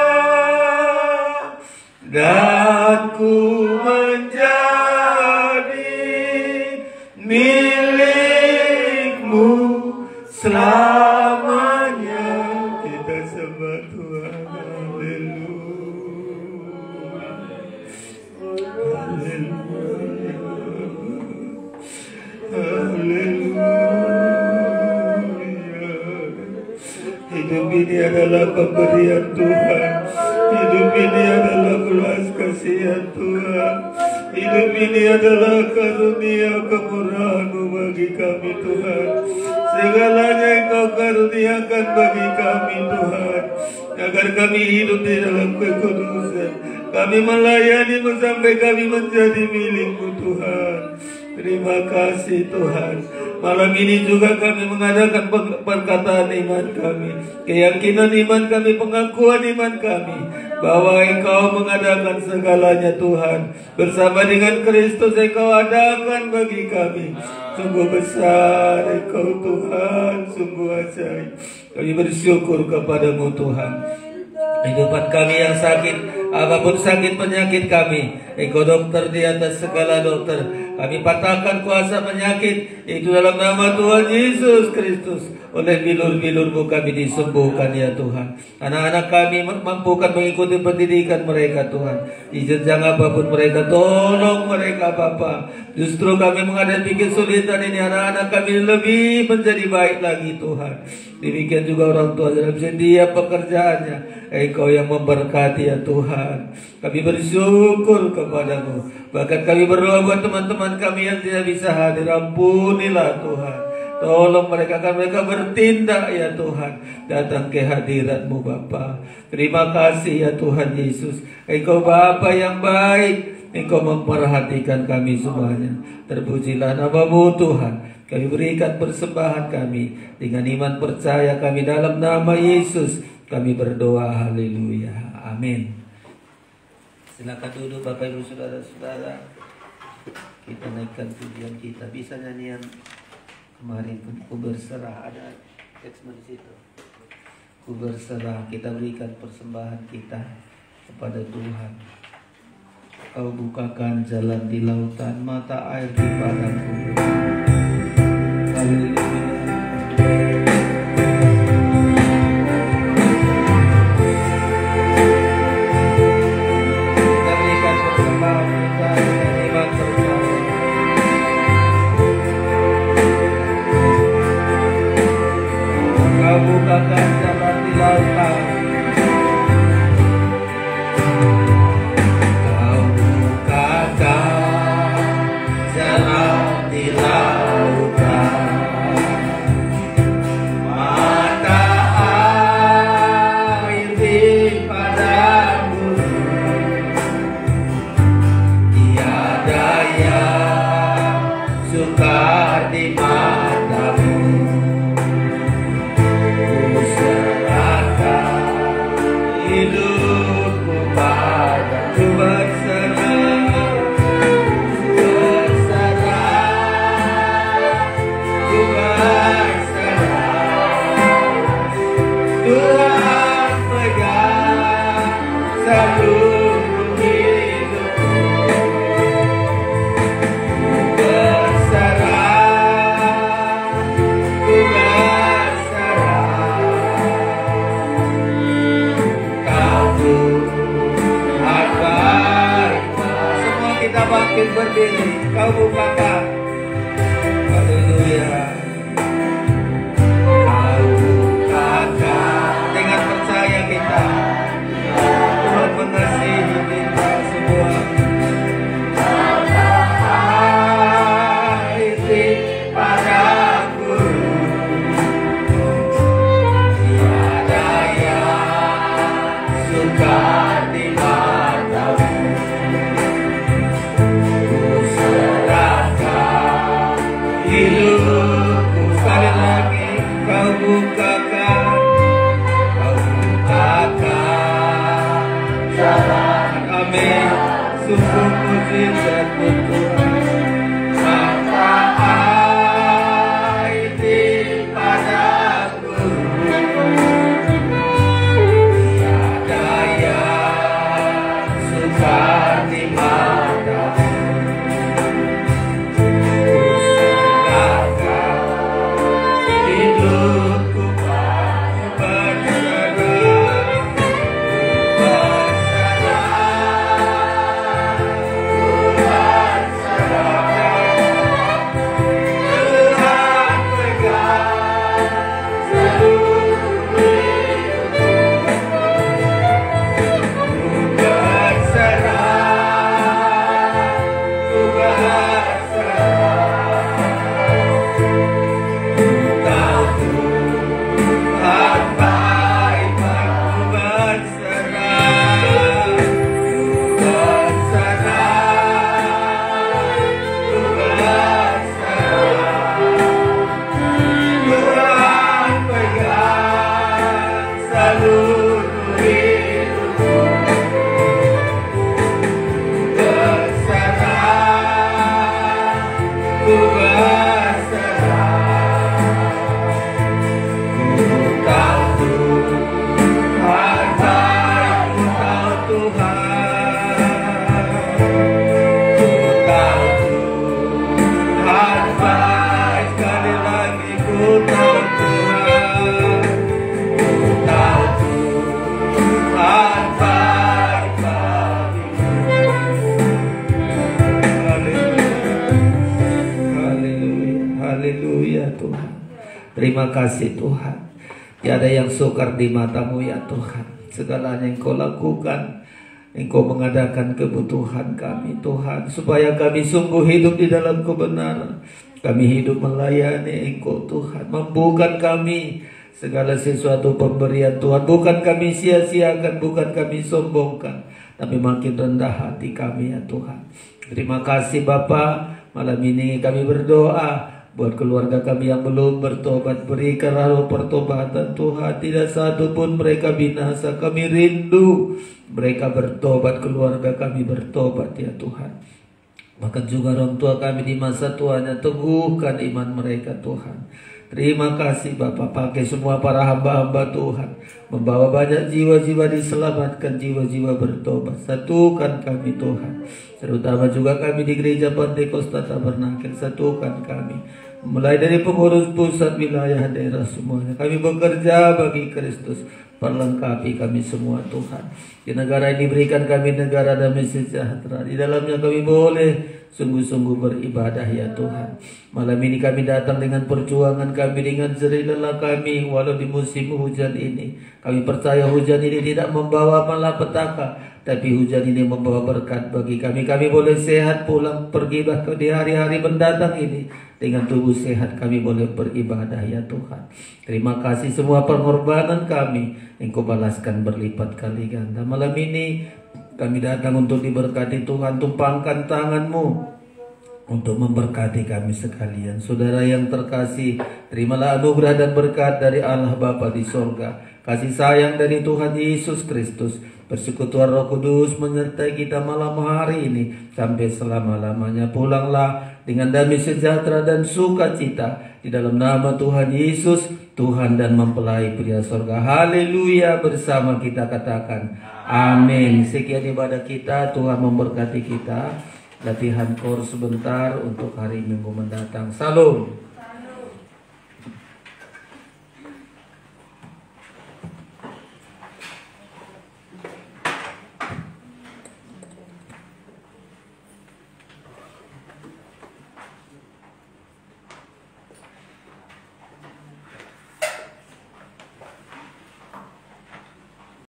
Speaker 2: dan ku menjadi milikmu selamanya. Kita sembah Tuhan. Hidup ini adalah pemberian Tuhan. Hidup ini adalah belas kasihan Tuhan. Hidup ini adalah karunia kemurahan-Mu bagi kami Tuhan. Segalanya Engkau karuniakan bagi kami Tuhan, agar kami hidup di dalam kekudusan. Kami melayani-Mu sampai kami menjadi milik-Mu Tuhan. Terima kasih Tuhan. Malam ini juga kami mengadakan perkataan iman kami, keyakinan iman kami, pengakuan iman kami, bahwa Engkau mengadakan segalanya Tuhan. Bersama dengan Kristus Engkau adakan bagi kami. Sungguh besar Engkau Tuhan, sungguh ajaib. Kami bersyukur kepadamu Tuhan. Kehidupan kami yang sakit, apapun sakit penyakit kami, Engkau dokter di atas segala dokter. Kami patahkan kuasa penyakit itu dalam nama Tuhan Yesus Kristus. Oleh bilur-bilur-Mu kami disembuhkan ya Tuhan. Anak-anak kami mampukan mengikuti pendidikan mereka Tuhan. Di jenjang apapun mereka, tolong mereka Bapa. Justru kami menghadapi kesulitan ini, anak-anak kami lebih menjadi baik lagi Tuhan. Demikian juga orang tua dalam setiap pekerjaannya, Engkau yang memberkati ya Tuhan. Kami bersyukur kepadamu. Bahkan kami berdoa buat teman-teman kami yang tidak bisa hadir, ampunilah Tuhan. Tolong mereka, kan mereka bertindak ya Tuhan, datang ke hadirat-Mu Bapa. Terima kasih ya Tuhan Yesus. Engkau Bapa yang baik, Engkau memperhatikan kami semuanya. Terpujilah nama-Mu Tuhan. Kami berikan persembahan kami dengan iman percaya kami dalam nama Yesus. Kami berdoa, haleluya, amin. Silakan duduk Bapak Ibu Saudara-saudara. Kita naikkan pujian kita. Bisa nyanyian kemarin, ku berserah, ada teks di situ. Ku berserah, kita berikan persembahan kita kepada Tuhan. Kau bukakan jalan di lautan, mata air di padang gurun. Haleluya. Bukakan jalan di lautan. Kau bukakan jalan di lautan. sungguh mujizat-Mu Tuhan. Apa ini padaku, tiada yang sukar di mata-Mu. Hidupku terima kasih Tuhan. Tiada yang sukar di mata-Mu ya Tuhan. Segalanya Engkau lakukan, Engkau mengadakan kebutuhan kami Tuhan, supaya kami sungguh hidup di dalam kebenaran. Kami hidup melayani Engkau Tuhan. Mampukan kami segala sesuatu pemberian Tuhan. Bukan kami sia-siakan, bukan kami sombongkan, tapi makin rendah hati kami ya Tuhan. Terima kasih Bapa. Malam ini kami berdoa buat keluarga kami yang belum bertobat. Berikan roh pertobatan Tuhan. Tidak satu pun mereka binasa. Kami rindu mereka bertobat, keluarga kami bertobat ya Tuhan. Bahkan juga orang tua kami di masa tuanya, teguhkan iman mereka Tuhan. Terima kasih Bapak, pakai semua para hamba-hamba Tuhan, membawa banyak jiwa-jiwa diselamatkan, jiwa-jiwa bertobat. Satukan kami Tuhan, terutama juga kami di Gereja Pantekosta Tabernakel. Satukan kami, mulai dari pengurus pusat, wilayah, daerah semuanya. Kami bekerja bagi Kristus. Perlengkapi kami semua Tuhan. Di negara ini berikan kami negara damai sejahtera. Di dalamnya kami boleh sungguh-sungguh beribadah ya Tuhan. Malam ini kami datang dengan perjuangan kami, dengan jerih lelah kami, walau di musim hujan ini. Kami percaya hujan ini tidak membawa malapetaka, tapi hujan ini membawa berkat bagi kami. Kami boleh sehat pulang pergi bahkan di hari-hari mendatang ini. Dengan tubuh sehat kami boleh beribadah ya Tuhan. Terima kasih semua pengorbanan kami, Engkau balaskan berlipat kali ganda. Malam ini kami datang untuk diberkati Tuhan. Tumpangkan tangan-Mu untuk memberkati kami sekalian. Saudara yang terkasih, terimalah anugerah dan berkat dari Allah Bapa di sorga, kasih sayang dari Tuhan Yesus Kristus, persekutuan Roh Kudus menyertai kita malam hari ini sampai selama-lamanya. Pulanglah dengan damai sejahtera dan sukacita di dalam nama Tuhan Yesus, Tuhan dan mempelai pria sorga. Haleluya, bersama kita katakan amin. Sekian ibadah kita, Tuhan memberkati kita. Latihan kor sebentar untuk hari Minggu mendatang. Salam.